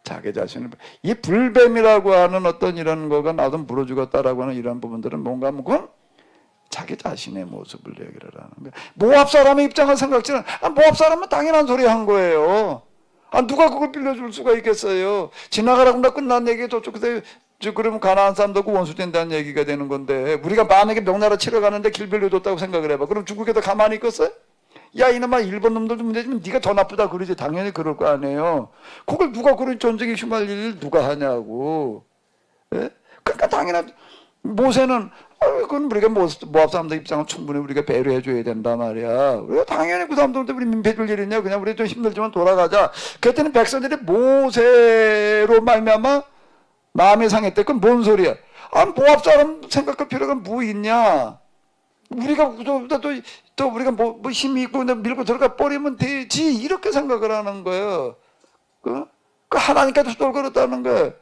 자기 자신을 이 불뱀이라고 하는 어떤 이런 거가 나도 물어 죽었다라고 하는 이런 부분들은 뭔가 하면 그건 자기 자신의 모습을 얘기를 하는 거야. 모압 사람의 입장을 생각지는 모압 사람은 당연한 소리 한 거예요. 누가 그걸 빌려줄 수가 있겠어요. 지나가라고 나 끝난 얘기 저쪽에서 그러면 가나안 사람들하고 원수 된다는 얘기가 되는 건데 우리가 만약에 명나라 치러 가는데 길 빌려줬다고 생각을 해봐. 그럼 중국에도 가만히 있겠어요? 야 이놈아 일본 놈들도 문제지만 네가 더 나쁘다 그러지. 당연히 그럴 거 아니에요. 그걸 누가 그런 전쟁에 휘말릴 일을 누가 하냐고. 예? 그러니까 당연한 모세는 그건 우리가 모압 사람들 입장은 충분히 우리가 배려해 줘야 된단 말이야. 우리가 당연히 그 사람들한테 우리 민폐 줄 일이냐. 그냥 우리 좀 힘들지만 돌아가자. 그랬더니 백성들이 모세로 말미암아 마음이 상했대. 그건 뭔 소리야? 모압 사람 생각할 필요가 뭐 있냐? 우리가 또 우리가 뭐 힘이 있고 밀고 들어가 버리면 되지 이렇게 생각을 하는 거예요. 그 하나님까지 똘거렸다는 거예요.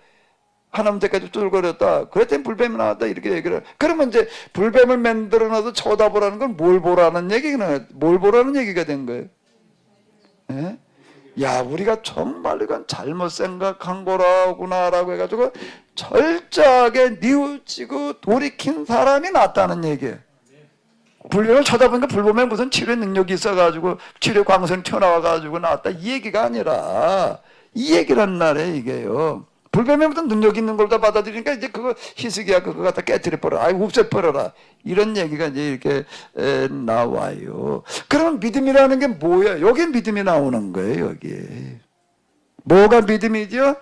하나님께까지 똘거렸다. 그랬더니 불뱀이 나왔다 이렇게 얘기를 해. 그러면 이제 불뱀을 만들어놔서 쳐다보라는 건 뭘 보라는 얘기는 뭘 보라는 얘기가 된 거예요. 예? 야 우리가 정말 이건 잘못 생각한 거라구나라고 해가지고 철저하게 뉘우치고 돌이킨 사람이 낫다는 얘기예요. 불뱀을 쳐다보니까 불뱀에 무슨 치료 능력이 있어가지고 치료 광선이 튀어나와가지고 나왔다 이 얘기가 아니라 이 얘기란 말이에요 이게요. 불뱀에 무슨 능력이 있는 걸 다 받아들이니까 이제 그거 희석이야 그거 갖다 깨뜨려버려 없애버려라 이런 얘기가 이제 이렇게 나와요. 그러면 믿음이라는 게 뭐야? 여기 믿음이 나오는 거예요. 여기에 뭐가 믿음이죠?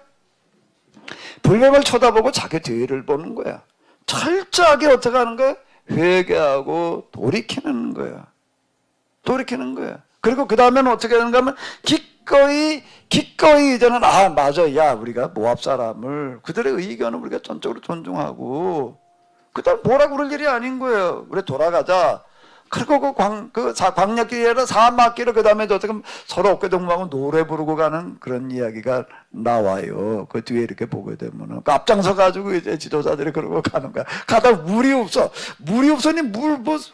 불뱀을 쳐다보고 자기 뒤를 보는 거야. 철저하게 어떻게 하는 거야? 회개하고 돌이키는 거야. 돌이키는 거야. 그리고 그 다음에는 어떻게 하는가 하면 기꺼이 이제는 맞아. 야 우리가 모압 사람을 그들의 의견을 우리가 전적으로 존중하고 그 다음 뭐라고 그럴 일이 아닌 거예요. 우리 돌아가자. 그리고 광야길이라 사막길을 그 다음에 어떻게 서로 어깨동무하고 노래 부르고 가는 그런 이야기가 나와요. 그 뒤에 이렇게 보게 되면은 그 앞장서 가지고 이제 지도자들이 그러고 가는 거야. 가다 물이 없으니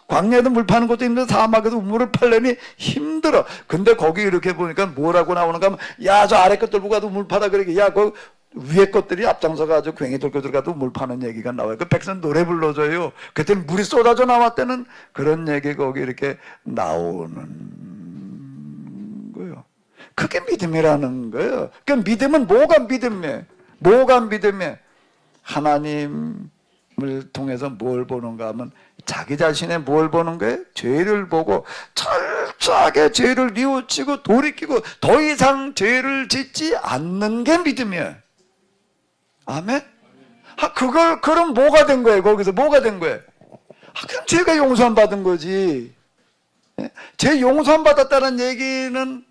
광야에도 물 파는 것도 힘들어 사막에도 물을 팔려니 힘들어. 근데 거기 이렇게 보니까 뭐라고 나오는가 하면 야 저 아래 것 들고 가도 물 파다 그러게 야 그 위에 것들이 앞장서 가지고 괭이 들고 들어가도 물 파는 얘기가 나와요. 그 백성 노래 불러줘요. 그때 물이 쏟아져 나왔다는 그런 얘기 거기 이렇게 나오는 거예요. 그게 믿음이라는 거예요. 그 믿음은 뭐가 믿음이에요? 뭐가 믿음이에요? 하나님을 통해서 뭘 보는가 하면 자기 자신의 뭘 보는 거예요? 죄를 보고 철저하게 죄를 뉘우치고 돌이키고 더 이상 죄를 짓지 않는 게 믿음이에요. 아멘? 그럼 뭐가 된 거예요? 거기서 뭐가 된 거예요? 그럼 죄가 용서함 받은 거지. 죄 용서함 받았다는 얘기는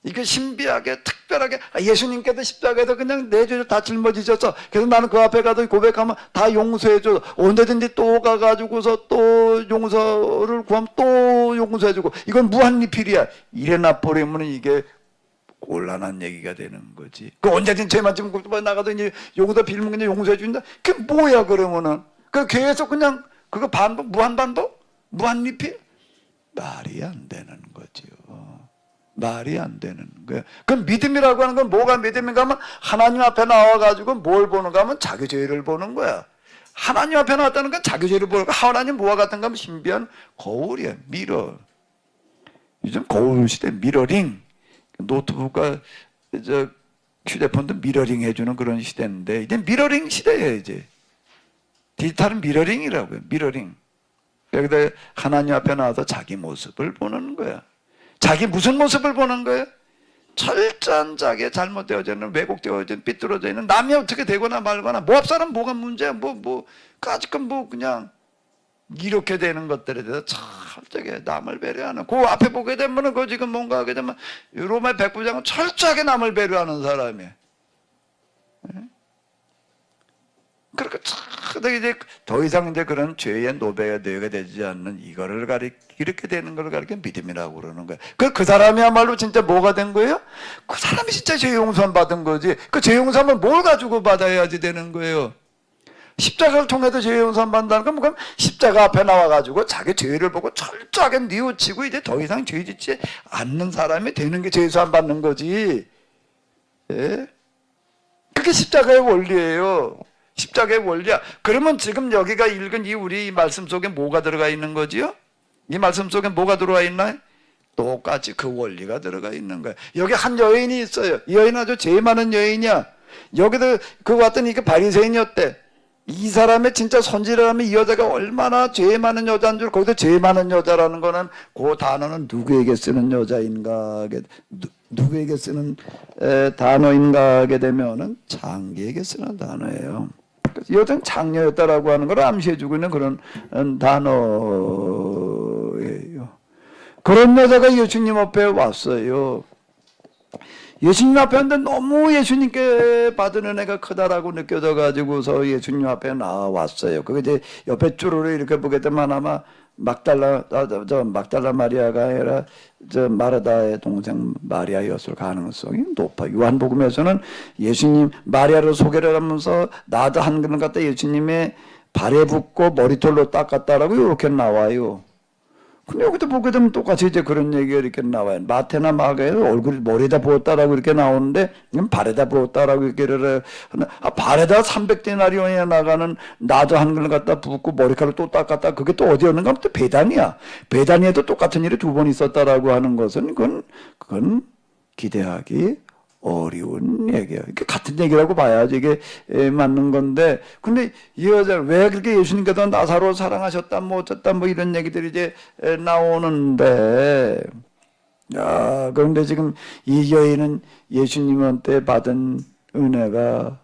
이게 신비하게 특별하게 예수님께서 십자가에서 그냥 내 죄를 다 짊어지셨어. 그래서 나는 그 앞에 가서 고백하면 다 용서해줘. 언제든지 또 가가지고서 또 용서를 구하면 또 용서해주고 이건 무한리필이야. 이래 놔버리면 이게 곤란한 얘기가 되는 거지. 그 언제든 죄만 지면 나가도 이제 용서 빌면 그냥 용서해 준다. 그게 뭐야 그러면은? 그 계속 그냥 그거 반복, 무한 반복, 무한 리필? 말이 안 되는 거죠. 말이 안 되는 거야. 그 믿음이라고 하는 건 뭐가 믿음인가 하면 하나님 앞에 나와가지고 뭘 보는가 하면 자기 죄를 보는 거야. 하나님 앞에 나왔다는 건 자기 죄를 보는 거야. 하나님 뭐와 같은가 하면 신비한 거울이야. 미러. 요즘 거울 시대 미러링. 노트북과 휴대폰도 미러링 해주는 그런 시대인데 이제 미러링 시대예요. 이제 디지털은 미러링이라고요. 미러링. 여기다 하나님 앞에 나와서 자기 모습을 보는 거야. 자기 무슨 모습을 보는 거예요? 철저한 자기의 잘못되어져 있는, 왜곡되어져 있는, 삐뚤어져 있는, 남이 어떻게 되거나 말거나, 뭐 앞사람 뭐가 문제야, 까짓건 그냥 이렇게 되는 것들에 대해서 철저하게 남을 배려하는, 그 앞에 보게 되면은 그 지금 뭔가 하게 되면 로마 백부장은 철저하게 남을 배려하는 사람이에요. 그렇게 이제 더 이상 이제 그런 죄의 노배가 되지 않는 이거를 이렇게 되는 걸 가리켜 믿음이라고 그러는 거예요. 그 사람이야말로 진짜 뭐가 된 거예요? 그 사람이 진짜 죄 용서함 받은 거지. 그 죄 용서함을 뭘 가지고 받아야지 되는 거예요. 십자가를 통해서 죄 용서함 받는다는 건 그럼 십자가 앞에 나와가지고 자기 죄를 보고 철저하게 뉘우치고 이제 더 이상 죄 짓지 않는 사람이 되는 게 죄 용서함 받는 거지. 예? 그게 십자가의 원리예요. 십자가의 원리야. 그러면 지금 여기가 읽은 이 우리 말씀 속에 뭐가 들어가 있는 거지요? 이 말씀 속에 뭐가 들어가 있나요? 똑같이 그 원리가 들어가 있는 거야. 여기 한 여인이 있어요. 이 여인 아주 죄 많은 여인이야. 여기도 그거 왔더니 이게 바리새인이었대. 이 사람의 진짜 손질하면 이 여자가 얼마나 죄 많은 여자인 줄. 거기서 죄 많은 여자라는 거는 그 단어는 누구에게 쓰는 여자인가, 누구에게 쓰는 단어인가 하게 되면은 장기에게 쓰는 단어예요. 여자는 장녀였다라고 하는 걸 암시해주고 있는 그런 단어예요. 그런 여자가 예수님 앞에 왔어요. 예수님 앞에 왔는데 너무 예수님께 받은 은혜가 크다라고 느껴져 가지고서 예수님 앞에 나왔어요. 그게 이제 옆에 쭈루루 이렇게 보게 되면 아마 막달라 마리아가 아니라 마르다의 동생 마리아였을 가능성이 높아요. 요한복음에서는 예수님 마리아를 소개를 하면서 나도 한 그릇 갖다 예수님의 발에 붓고 머리털로 닦았다라고 이렇게 나와요. 근데 여기도 보게 되면 똑같이 이제 그런 얘기가 이렇게 나와요. 마태나 마가에는 얼굴 머리에다 부었다라고 이렇게 나오는데 발에다 부었다라고 이렇게 발에다 300데나리온에 나가는 나도 한 걸 갖다 붓고 머리카락을 또 닦았다. 그게 또 어디였는가 하면 또 베다니야. 베다니에도 똑같은 일이 2번 있었다라고 하는 것은 그건 기대하기 어려운 얘기야. 이게 같은 얘기라고 봐야지 이게 맞는 건데, 근데 이 여자 왜 그렇게 예수님께서 나사로 사랑하셨다 뭐 어쩌다 뭐 이런 얘기들이 이제 나오는데, 야, 그런데 지금 이 여인은 예수님한테 받은 은혜가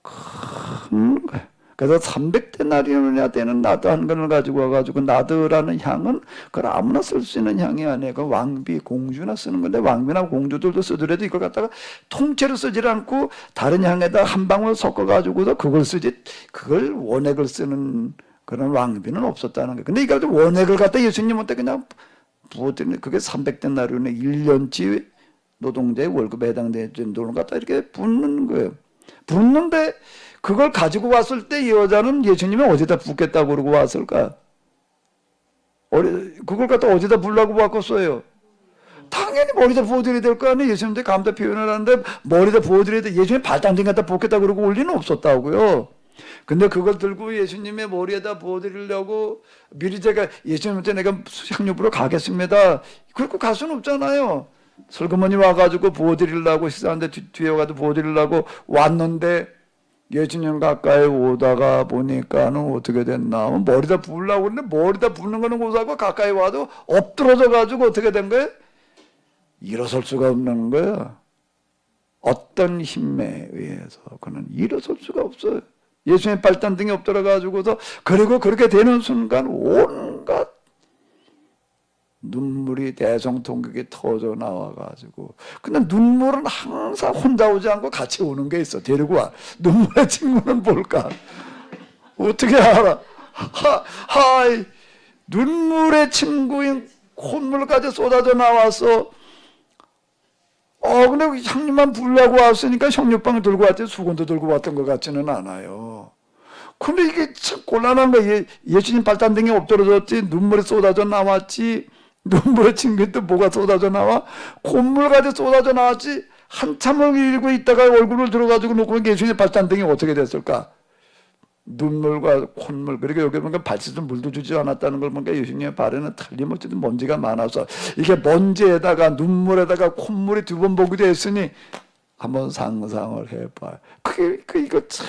큰 거야. 그래서 300데나리온이나 되는 나드 한 근을 가지고 와가지고, 나드라는 향은 그걸 아무나 쓸 수 있는 향이 아니에요. 그 왕비, 공주나 쓰는 건데, 왕비나 공주들도 쓰더라도 이걸 갖다가 통째로 쓰지 않고 다른 향에다 한 방울 섞어가지고서 그걸 쓰지, 그걸 원액을 쓰는 그런 왕비는 없었다는 거예요. 근데 이걸 원액을 갖다 예수님한테 그냥 부었더니 그게 300데나리온의 1년치 노동자의 월급에 해당되는 정도를 갖다 이렇게 붓는 거예요. 붓는데 그걸 가지고 왔을 때 이 여자는 예수님이 어디다 붓겠다고 그러고 왔을까? 그걸 갖다 어디다 부으려고 바꿨어요? 당연히 머리다 부어드려야 될 거 아니에요. 예수님한테 감사 표현을 하는데 머리다 부어드려야 돼. 예수님 발당등 갖다 붓겠다고 그러고 올 리는 없었다고요. 근데 그걸 들고 예수님의 머리에다 부어드리려고 미리 제가 예수님한테 내가 향유부로 가겠습니다. 그렇게 갈 수는 없잖아요. 설거머니 와가지고 부어드리려고 식사하는데 뒤에 와가지고 부어드리려고 왔는데 예수님 가까이 오다가 보니까는 어떻게 됐나? 머리다 부으려고 그러는데 머리다 부는 거는 고사고 가까이 와도 엎드러져 가지고 어떻게 된 거예요? 일어설 수가 없는 거야. 어떤 힘에 의해서 그는 일어설 수가 없어요. 예수님 발단등에 엎드려 가지고서, 그리고 그렇게 되는 순간 온갖 눈물이 대성통곡이 터져 나와가지고, 근데 눈물은 항상 혼자 오지 않고 같이 오는 게 있어. 데리고 와. 눈물의 친구는 뭘까? 어떻게 알아? 하이, 눈물의 친구인 콧물까지 쏟아져 나와서 근데 형님만 부르려고 왔으니까 형육방 들고 왔지 수건도 들고 왔던 것 같지는 않아요. 근데 이게 참 곤란한 거예요. 예수님 발단등에 엎드러졌지, 눈물이 쏟아져 나왔지, 눈물에 징긋도 뭐가 쏟아져 나와? 콧물까지 쏟아져 나왔지. 한참을 읽고 있다가 얼굴을 들어가지고 놓고 예수님 발단등이 어떻게 됐을까? 눈물과 콧물, 그리고 여기 보니까 발짓은 물도 주지 않았다는 걸 보니까 예수님의 발에는 틀림없이 먼지가 많아서 이게 먼지에다가 눈물에다가 콧물이 두 번 보기도 했으니 한번 상상을 해봐. 이거 참,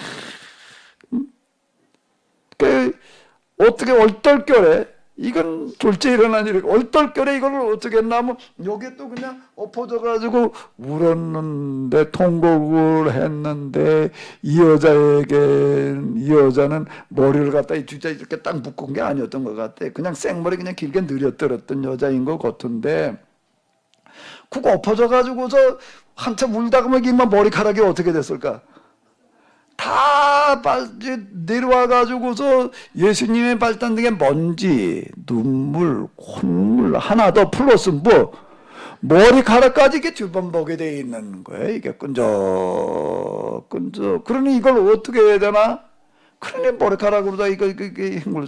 어떻게 얼떨결에 이건 졸제 일어난 일이고 얼떨결에 이걸 어떻게 했냐면 여기 또 그냥 엎어져가지고 울었는데 통곡을 했는데 이 여자는 머리를 갖다 진짜 이렇게 딱 묶은 게 아니었던 것 같아. 그냥 생머리 그냥 길게 늘어뜨렸던 여자인 것 같은데 그거 엎어져가지고서 한참 울다가 뭐 머리카락이 어떻게 됐을까? 다 내려와가지고서 예수님의 발단등에 먼지, 눈물, 콧물 하나 더 플러스 머리카락까지 이게 두 번 보게 돼 있는 거예요. 이게 끈적. 그러니 이걸 어떻게 해야 되나? 그러니 머리카락으로다 이게 힘을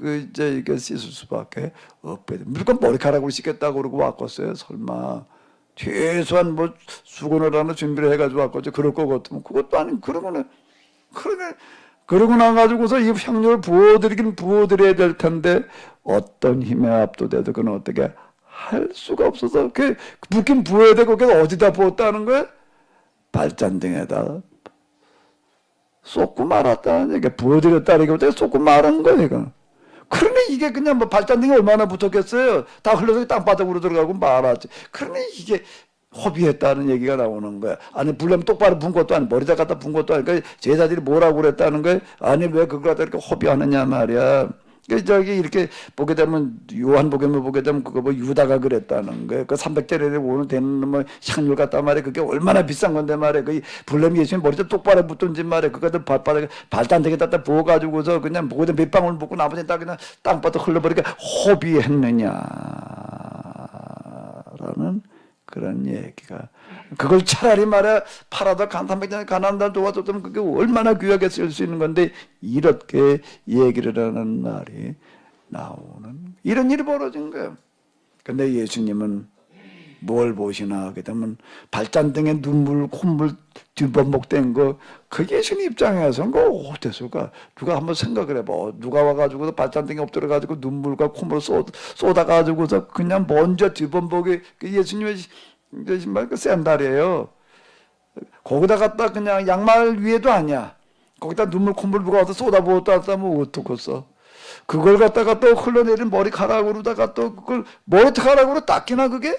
이거 씻을 수밖에 없게 돼. 무조건 머리카락으로 씻겠다고 그러고 왔겠어요. 설마. 최소한 뭐 수건을 하나 준비를 해가지고 왔겠죠. 그럴 것 같으면 그것도 아니고 그러고 나가지고서 이 향료를 부어드리긴 부어드려야 될 텐데 어떤 힘에 압도돼도 그건 어떻게 할 수가 없어서 그 붓긴 부어야 되고 그게 어디다 부었다는 거야? 발잔등에다 쏟고 말았다는 얘기야. 부어드렸다는 얘기보다 쏟고 말한 거야 이거. 그러니 이게 그냥 뭐 발잔등이 얼마나 붙었겠어요. 다 흘러서 땅바닥으로 들어가고 말았지. 그러니 이게 허비했다는 얘기가 나오는 거야. 아니 불면 똑바로 분 것도 아니고 머리다 갖다 분 것도 아니고 제자들이 뭐라고 그랬다는 거야. 아니 왜 그걸 갖다 이렇게 허비하느냐 말이야. 저기 이렇게 보게 되면 요한복음을 보게 되면 그거 뭐 유다가 그랬다는 거야. 그 300대를 오는 되는 뭐 향유 갖다 말이야. 그게 얼마나 비싼 건데 말이야. 그 불면 예수님 머리도 똑바로 붙든지 말이야. 그거들 발단되게 갖다 부어가지고서 그냥 뭐든 몇 방울 붓고 나머지는 딱 그냥 땅바닥 흘러버리니까 허비했느냐라는 그런 얘기가. 그걸 차라리 말이야 팔아다 간탄백전에 가난한 도와줬다면 그게 얼마나 귀하게 쓸 수 있는 건데 이렇게 얘기를 하는 말이 나오는 이런 일이 벌어진 거예요. 근데 예수님은 뭘 보시나 하게 되면 발잔등에 눈물 콧물 뒤범벅된 거 그 예수님 입장에서는 그거 어땠을까? 누가 한번 생각을 해봐. 누가 와가지고 발잔등에 엎드려가지고 눈물과 콧물을 쏟아가지고서 그냥 먼저 뒤범벅이 그 예수님의 신발 그 샌달이에요. 거기다 갖다 그냥 양말 위에도 아니야. 거기다 눈물 콧물 누가 와서 쏟아부었다 하면 어떡했어? 그걸 갖다가 또 흘러내린 머리카락으로다가 또 그걸 머리카락으로 닦이나 그게?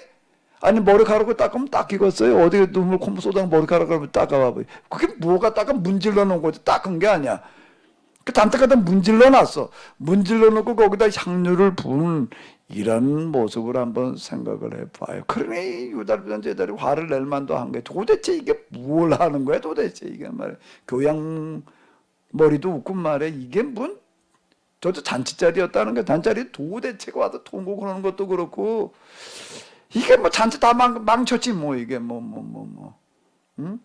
아니 머리카락으로 닦으면 닦이겠어요? 어디 눈물 콧물 쏟아 머리카락으로 닦아봐. 그게 뭐가 닦아 문질러 놓은 거지 닦은 게 아니야. 그 단테 갖다 문질러 놨어. 문질러 놓고 거기다 향료를 부은 이런 모습을 한번 생각을 해봐요. 그러니 유다르던 제자들이 화를 낼 만도 한 거예요. 도대체 이게 뭘 하는 거야 도대체 이게 말이야. 교양 머리도 웃고 말이야. 이게 뭔 저도 잔치자리였다는 거야. 잔치자리 도대체가 와서 통곡을 하는 것도 그렇고 이게 뭐 잔치 다 망쳤지 뭐 이게 응?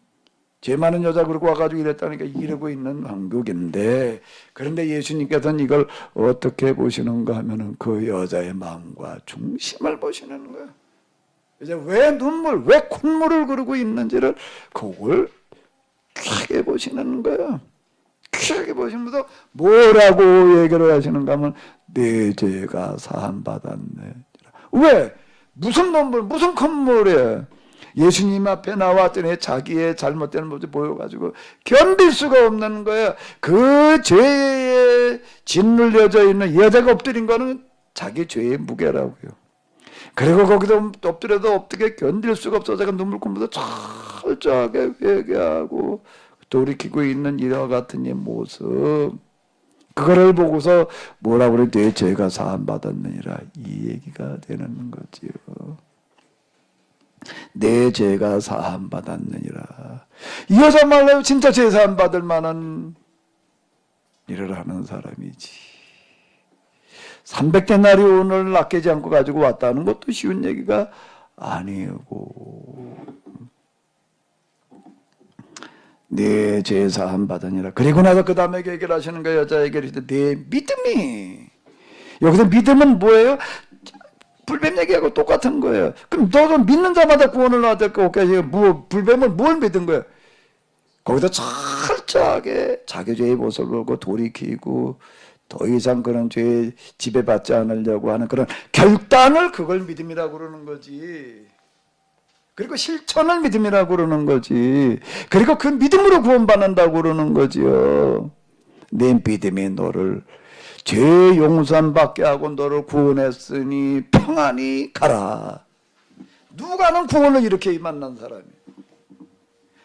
죄 많은 여자 그러고 와가지고 이랬다니까 이러고 있는 왕국인데 그런데 예수님께서는 이걸 어떻게 보시는가 하면은 그 여자의 마음과 중심을 보시는 거예요. 이제 왜 눈물, 왜 콧물을 그러고 있는지를 그걸 귀하게 보시는 거예요. 귀하게 보시면서 뭐라고 얘기를 하시는가 하면 내 죄가 사함받았네. 왜? 무슨 눈물, 무슨 콧물이에요? 예수님 앞에 나왔더니 자기의 잘못된 모습 보여가지고 견딜 수가 없는 거예요. 그 죄에 짓눌려져 있는 여자가 엎드린 거는 자기 죄의 무게라고요. 그리고 거기서 엎드려도 어떻게 견딜 수가 없어서 눈물 콧물도 철저하게 회개하고 돌이키고 있는 이와 같은 이 모습. 그거를 보고서 뭐라고 그래? 내 죄가 사함받았느니라. 이 얘기가 되는 거지요. 내 죄가 사함받았느니라. 이 여자말로 진짜 죄 사함받을 만한 일을 하는 사람이지. 300데나리온을 아끼지 않고 가지고 왔다는 것도 쉬운 얘기가 아니고 네 죄 사함 받으니라. 그리고 나서 그 다음에 얘기를 하시는 거예요. 여자에게 이르시되 네 믿음이. 여기서 믿음은 뭐예요? 불뱀 얘기하고 똑같은 거예요. 그럼 너도 믿는 자마다 구원을 얻을 거 없게 불뱀을 뭘 믿은 거예요? 거기서 철저하게 자기 죄의 모습을 보고 돌이키고 더 이상 그런 죄에 지배받지 않으려고 하는 그런 결단을 그걸 믿음이라고 그러는 거지. 그리고 실천을 믿음이라고 그러는 거지. 그리고 그 믿음으로 구원받는다고 그러는 거지요. 내 믿음이 너를 죄 용서받게 하고 너를 구원했으니 평안히 가라. 누가는 구원을 이렇게 만난 사람이.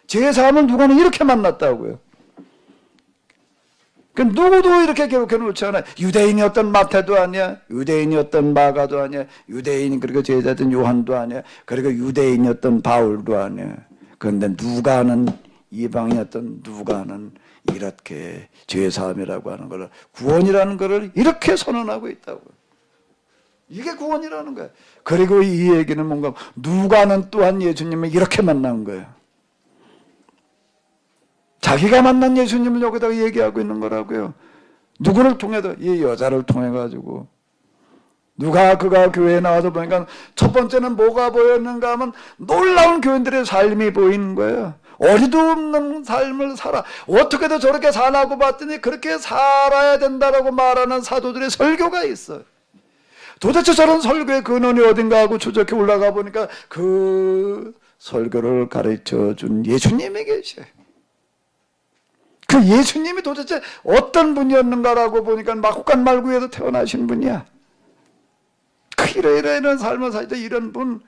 죄 사함을 누가는 이렇게 만났다고요. 그 누구도 이렇게 기록해 놓지 않아요. 유대인이었던 마태도 아니야. 유대인이었던 마가도 아니야. 유대인 그리고 제자든 요한도 아니야. 그리고 유대인이었던 바울도 아니야. 그런데 누가는 이방이었던 누가는 이렇게 죄 사함이라고 하는 걸 구원이라는 것을 이렇게 선언하고 있다고요. 이게 구원이라는 거예요. 그리고 이 얘기는 뭔가 누가는 또한 예수님을 이렇게 만난 거예요. 자기가 만난 예수님을 여기다가 얘기하고 있는 거라고요. 누구를 통해서? 이 여자를 통해 가지고. 그가 교회에 나와서 보니까 첫 번째는 뭐가 보였는가 하면 놀라운 교인들의 삶이 보이는 거예요. 어리도 없는 삶을 살아. 어떻게든 저렇게 사나고 봤더니 그렇게 살아야 된다라고 말하는 사도들의 설교가 있어요. 도대체 저런 설교의 근원이 어딘가 하고 추적해 올라가 보니까 그 설교를 가르쳐 준 예수님이 계셔요. 그 예수님이 도대체 어떤 분이었는가라고 보니까 막국간 말구에서 태어나신 분이야. 이런 삶을 살다 이런 분.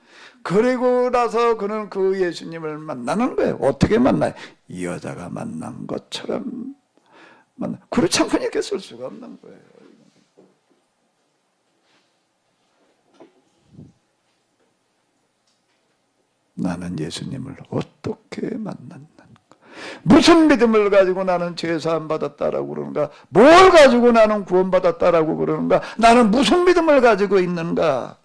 그리고 나서 그는 그 예수님을 만나는 거예요. 어떻게 만나요? 이 여자가 만난 것처럼 만나. 그렇지 않고 이렇게 쓸 수가 없는 거예요. 나는 예수님을 어떻게 만났는가? 무슨 믿음을 가지고 나는 죄사함 받았다라고 그러는가? 뭘 가지고 나는 구원받았다라고 그러는가? 나는 무슨 믿음을 가지고 있는가?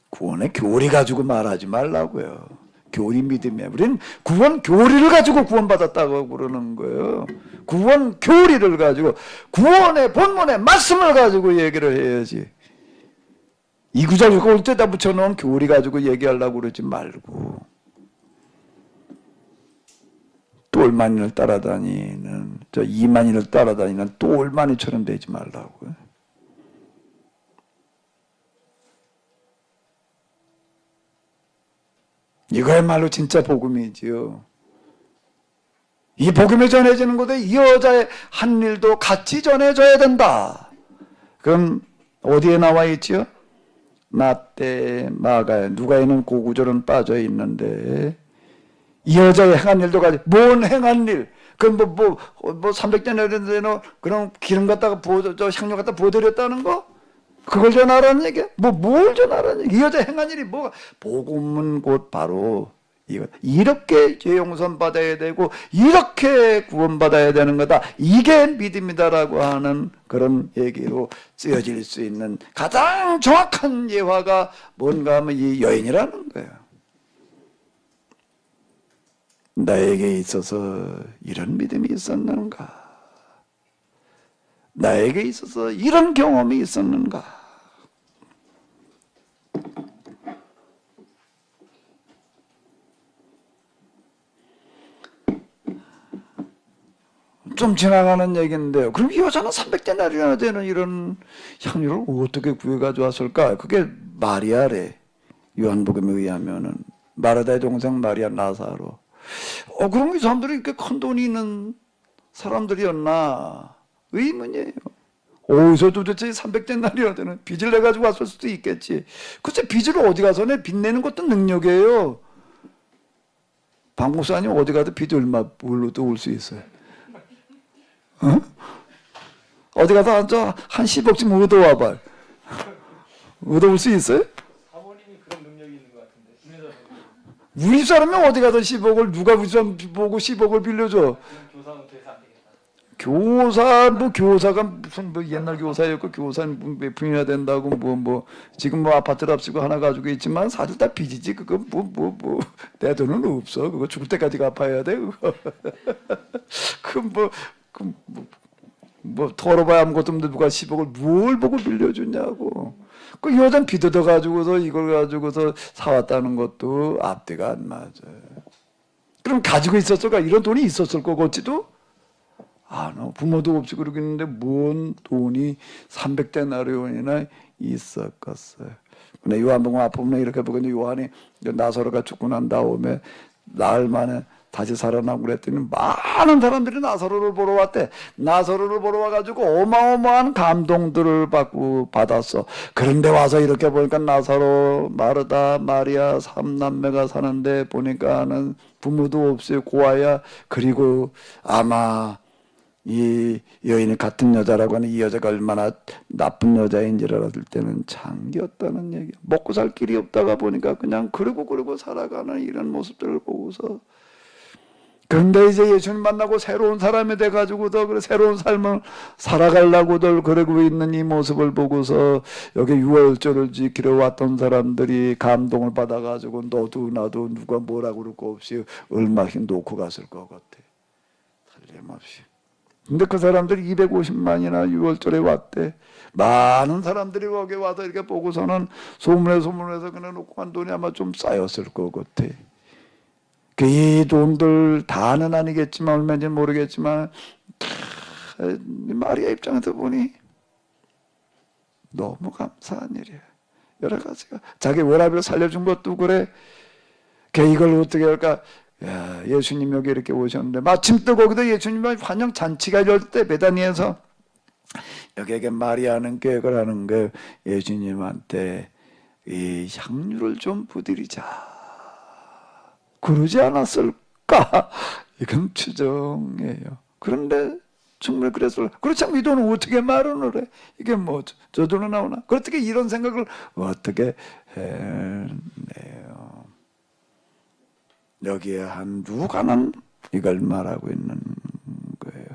구원의 교리 가지고 말하지 말라고요. 교리 믿음이야. 우리는 구원 교리를 가지고 구원받았다고 그러는 거예요. 구원 교리를 가지고 구원의 본문의 말씀을 가지고 얘기를 해야지. 이 구절 올 때다 붙여놓은 교리 가지고 얘기하려고 그러지 말고. 똘마니를 따라다니는 저 이만희를 따라다니는 똘마니처럼 되지 말라고요. 이거야말로 진짜 복음이지요. 이 복음이 전해지는 곳에 이 여자의 한 일도 같이 전해져야 된다. 그럼 어디에 나와 있지요? 마태, 마가에 누가에는 그 구절은 빠져 있는데 이 여자의 행한 일도 같이. 뭔 행한 일? 그 300대나 그럼 기름 갖다가 저 향료 갖다 부어드렸다는 거? 그걸 전하라는 얘기야? 뭘 전하라는 얘기야? 이 여자 행한 일이 뭐가? 복음은 곧 바로 이거. 이렇게 죄 용서 받아야 되고 이렇게 구원받아야 되는 거다. 이게 믿음이다라고 하는 그런 얘기로 쓰여질 수 있는 가장 정확한 예화가 뭔가 하면 이 여인이라는 거예요. 나에게 있어서 이런 믿음이 있었는가? 나에게 있어서 이런 경험이 있었는가? 좀 지나가는 얘기인데요. 그럼 이 여자는 300데나리나 되는 이런 향유를 어떻게 구해 가져왔을까? 그게 마리아래. 요한복음에 의하면은 마르다의 동생 마리아 나사로. 그럼 이 사람들이 이렇게 큰 돈이 있는 사람들이었나? 의문이에요. 어디서 도대체 300데나리나 되는 빚을 내가지고 왔을 수도 있겠지. 글쎄 빚을 어디 가서 내? 빚 내는 것도 능력이에요. 박 목사님 어디 가도 빚 뭘로 또 올 수 있어요? 어디 가서 한 10억쯤 얻어와봐. 얻어올 수 있어요? 사모님이 그런 능력이 있는 것 같은데. 우리 사람이 어디 가서 10억을 누가 우리 사람 보고 10억을 빌려줘? 교사는 돼서 안 되겠다. 교사가 무슨 뭐 옛날 교사였고 교사는 몇 분이나 된다고 뭐 지금 뭐 아파트를 앞지고 하나 가지고 있지만 사실 다 빚이지. 그거 내 돈은 없어. 그거 죽을 때까지 갚아야 돼. 그거. 뭐 털어봐야 아무것도 없는데 누가 10억을 뭘 보고 빌려주냐고. 그 여자는 빚 얻어가지고서 이걸 가지고서 사왔다는 것도 앞뒤가 안 맞아요. 그럼 가지고 있었을까? 이런 돈이 있었을 것 같지도? 부모도 없이 그러겠는데 뭔 돈이 300데나리온이나 있었겠어요. 근데 요한복음 앞부분에 이렇게 보면 요한이 나사로가 죽고 난 다음에 나흘 만에 다시 살아나고 그랬더니 많은 사람들이 나사로를 보러 왔대. 나사로를 보러 와가지고 어마어마한 감동들을 받았어. 그런데 와서 이렇게 보니까 나사로, 마르다, 마리아 삼남매가 사는데 보니까는 부모도 없이 고아야. 그리고 아마 이 여인이 같은 여자라고 하는 이 여자가 얼마나 나쁜 여자인지를 알았을 때는 장기였다는 얘기야. 먹고 살 길이 없다가 보니까 그냥 그러고 살아가는 이런 모습들을 보고서, 그런데 이제 예수님 만나고 새로운 사람이 돼가지고도 그래 새로운 삶을 살아가려고들 그러고 있는 이 모습을 보고서 여기 유월절을 지키러 왔던 사람들이 감동을 받아가지고 너도 나도 누가 뭐라고 그럴 거 없이 얼마 힘 놓고 갔을 것 같아. 틀림없이. 근데 그 사람들이 250만이나 6월절에 왔대. 많은 사람들이 거기 와서 이렇게 보고서는 소문에서 그냥 놓고 한 돈이 아마 좀 쌓였을 것 같아. 이 돈들 다는 아니겠지만 얼마인지 모르겠지만 마리아 입장에서 보니 너무 감사한 일이야. 여러 가지가 자기 워라비를 살려준 것도 그래. 이걸 어떻게 할까? 야, 예수님 여기 이렇게 오셨는데 마침 또 거기도 예수님의 환영 잔치가 열 때 베다니에서 여기에게 마리아는 계획을 하는 거 예수님한테 이 향유를 좀 부드리자. 그러지 않았을까? 이건 추정이에요. 그런데 정말 그랬을. 그렇지 않으면 이 돈은 어떻게 마련을 해? 이게 뭐 저 돈은 나오나? 어떻게 이런 생각을 어떻게 해내요? 여기에 한 누가는 이걸 말하고 있는 거예요.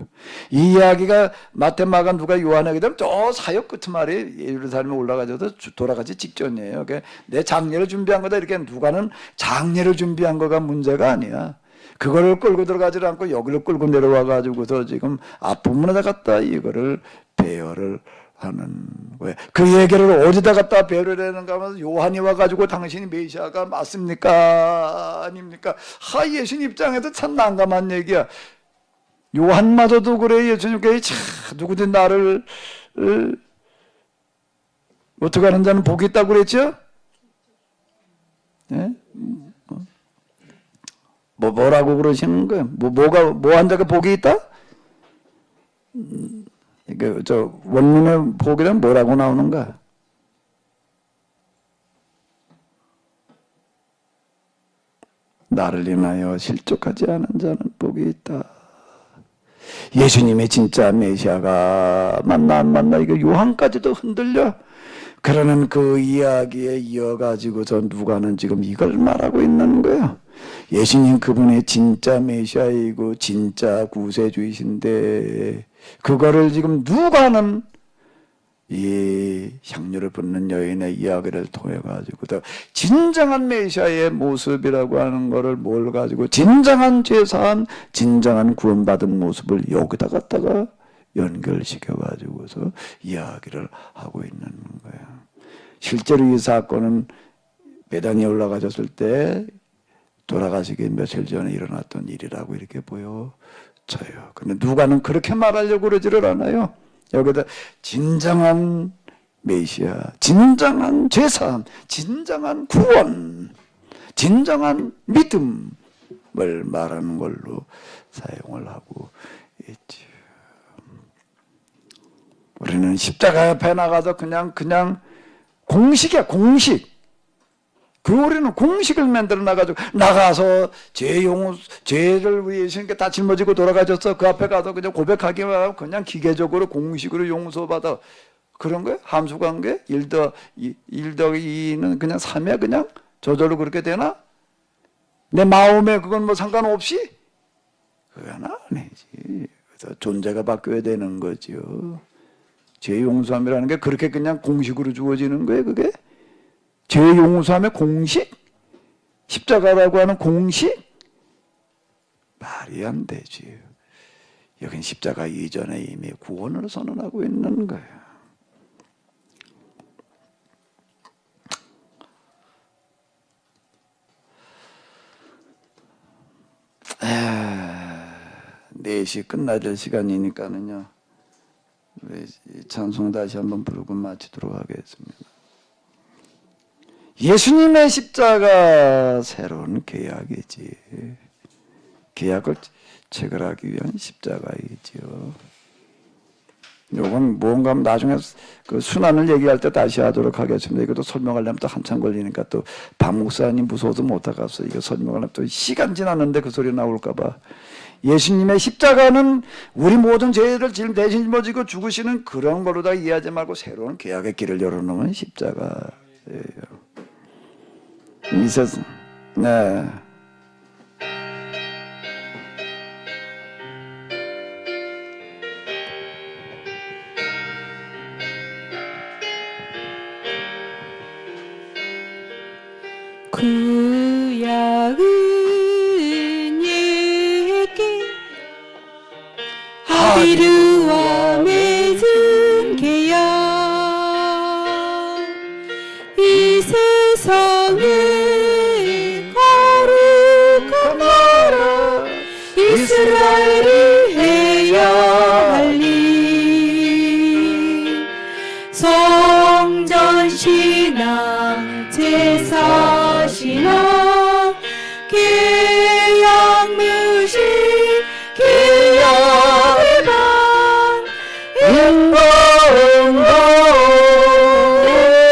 이 이야기가 마태, 마가, 누가, 요한에게 되면 저 사역 끝 말이 예루살렘에 올라가서 돌아가기 직전이에요. 내 장례를 준비한 거다. 이렇게 누가는 장례를 준비한 거가 문제가 아니야. 그거를 끌고 들어가지 않고 여기를 끌고 내려와 가지고서 지금 앞부분에다 갖다 이거를 배열을 하는 거예요. 그 얘기를 어디다 갖다 배열을 하는가 하면 요한이 와가지고 당신이 메시아가 맞습니까? 아닙니까? 예수님 입장에서 참 난감한 얘기야. 요한마저도 그래. 예수님께 누구든 나를 어떻게 하는 자는 복이 있다고 그랬죠? 네? 뭐라고 그러시는 거예요? 뭐 한 자가 복이 있다? 원문의 복이란 뭐라고 나오는가? 나를 인하여 실족하지 않은 자는 복이 있다. 예수님의 진짜 메시아가 만나 안 만나 이거 요한까지도 흔들려. 그러는 그 이야기에 이어가지고서 누가는 지금 이걸 말하고 있는 거예요. 예수님 그분의 진짜 메시아이고 진짜 구세주이신데 그거를 지금 누가는 이 향유를 붓는 여인의 이야기를 통해 가지고 진정한 메시아의 모습이라고 하는 거를 뭘 가지고 진정한 죄사함, 진정한 구원받은 모습을 여기다 갖다가 연결시켜 가지고서 이야기를 하고 있는 거야. 실제로 이 사건은 베다니에 올라가셨을 때 돌아가시기 며칠 전에 일어났던 일이라고 이렇게 보여져요. 근데 누가는 그렇게 말하려고 그러지를 않아요. 여기다 진정한 메시아, 진정한 죄사함, 진정한 구원, 진정한 믿음을 말하는 걸로 사용을 하고 있죠. 우리는 십자가 앞에 나가서 그냥 공식이야, 공식. 우리는 공식을 만들어 나가서 죄를 위해 예수님께 다 짊어지고 돌아가셨어. 그 앞에 가서 그냥 고백하기만 하고 그냥 기계적으로 공식으로 용서받아. 그런 거예요? 함수관계? 1 더하기 2는 그냥 3에 그냥 저절로 그렇게 되나? 내 마음에 그건 뭐 상관없이? 그건 아니지. 그래서 존재가 바뀌어야 되는 거죠. 죄 용서함이라는 게 그렇게 그냥 공식으로 주어지는 거예요, 그게? 죄 용서함의 공식? 십자가라고 하는 공식? 말이 안 되지. 여긴 십자가 이전에 이미 구원을 선언하고 있는 거예요. 아, 4시 끝나야 될 시간이니까는요. 우리 찬송 다시 한번 부르고 마치도록 하겠습니다. 예수님의 십자가 새로운 계약이지. 계약을 체결하기 위한 십자가이지요. 요건 뭔가 나중에 그 순환을 얘기할 때 다시 하도록 하겠습니다. 이것도 설명하려면 또 한참 걸리니까 또 박 목사님 무서워서 못하겠어. 이거 설명하려면 또 시간 지났는데 그 소리 나올까봐. 예수님의 십자가는 우리 모든 죄를 지금 대신 짊어지고 죽으시는 그런 걸로 다 이해하지 말고 새로운 계약의 길을 열어놓은 십자가예요. 이 세상, 네. 구약은 예께 하비루와 맺은 계약 이 세상에 거룩한 나라 이스라엘이 해야 할 일 성전신앙 제사신앙 계약무시 계약의 방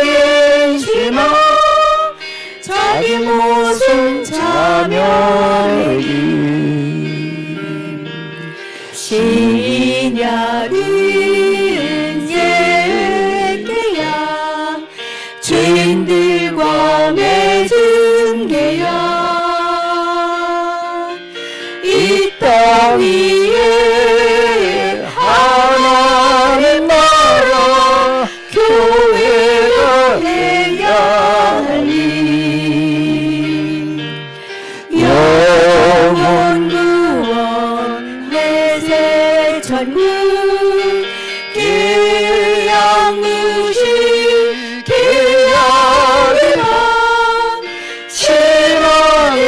인공신앙 자기 모습 자멸하기 신약은 옛 계약 죄인들과 맺은 계약 이 땅 위에 하나님 나라 교회가 해야 할 일 영원 구원 회색 천국 계약 무시 계약의 방 신앙의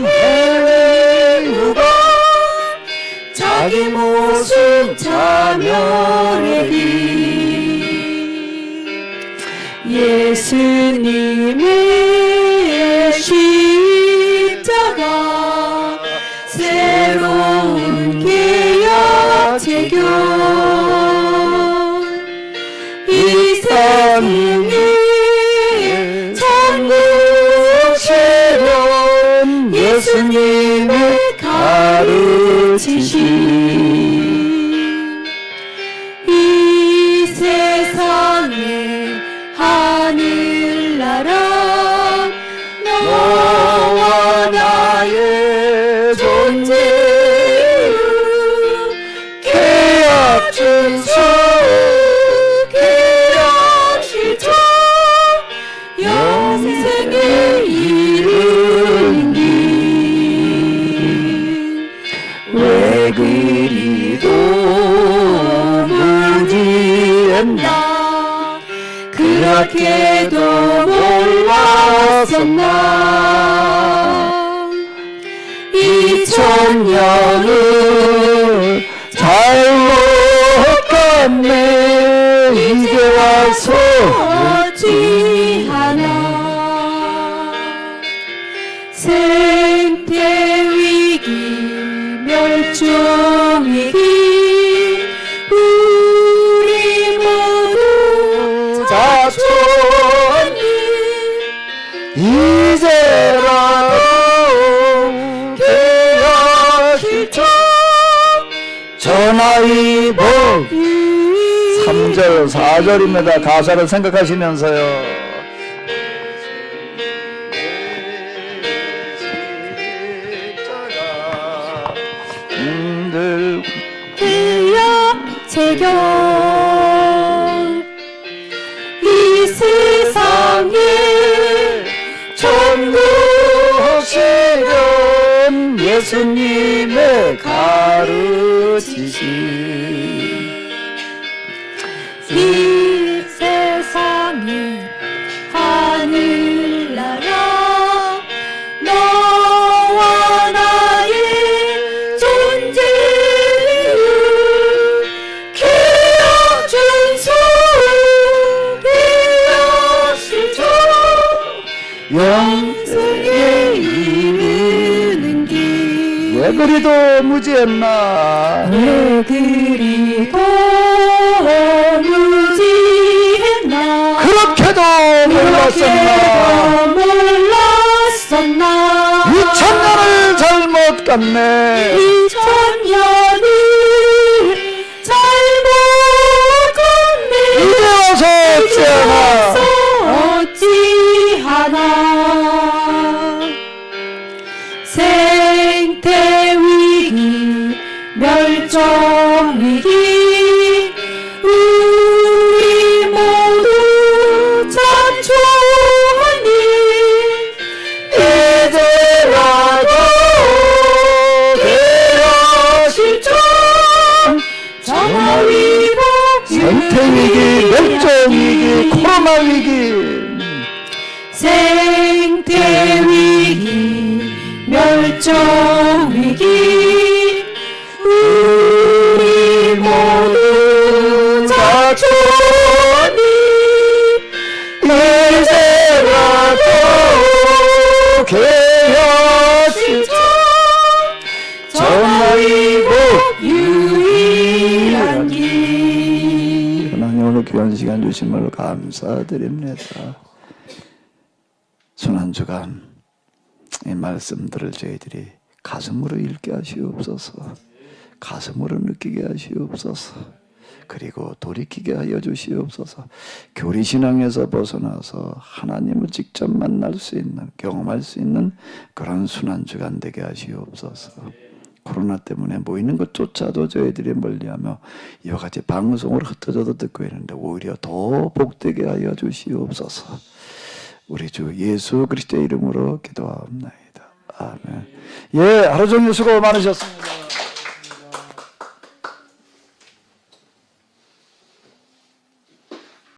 행위가 자기 모습 자멸하기 예수님의 십자가 새로운 계약 체결 이 세상에 천국 실현 예수님의 가르치신 이 세상에 하늘나라 너와 나의 존재 계약 준수 계약 실천 영생에 이르는 길 왜 그리도 무지했나 그렇게도 몰랐었나 2000년을 잘못 갔네 이제 와서 어찌하나 생태위기 멸종위기 우리 모두 자초하니 이제라도 계약 실천 전하의 복 3절 4절입니다. 가사를 생각하시면서요. 십자가 배경 이 세상에 전도하시는 예수님의 가르치심 이 세상에 하늘나라 너와 나의 존재를 기억준 소리였을 저 영생에 이르는 길 왜 그리도 무지했나 왜 그리도 무지했나 그렇게도 몰랐었나 2000년을 잘못 갔네 2000년을 잘못 갔네 이제 와서 어찌하나 어찌하나 생태위기 멸종위기 우리 모두 자초하니 이제라도 되어실까 전화위복 생태위기 멸종위기 코로나위기 생태위기 멸종위기 우리 모두 자초하니 이제라도 되어실까 전화위복 유일한 길 하나님 오늘 귀한 시간 주신 걸로 감사드립니다. 지난 주간 이 말씀들을 저희들이 가슴으로 읽게 하시옵소서 가슴으로 느끼게 하시옵소서 그리고 돌이키게 하여 주시옵소서 교리신앙에서 벗어나서 하나님을 직접 만날 수 있는 경험할 수 있는 그런 순한 주간 되게 하시옵소서 코로나 때문에 모이는 것조차도 저희들이 멀리하며 이와 같이 방송으로 흩어져도 듣고 있는데 오히려 더 복되게 하여 주시옵소서 우리 주 예수 그리스도의 이름으로 기도하옵나이다. 아멘. 예, 하루 종일 수고 많으셨습니다.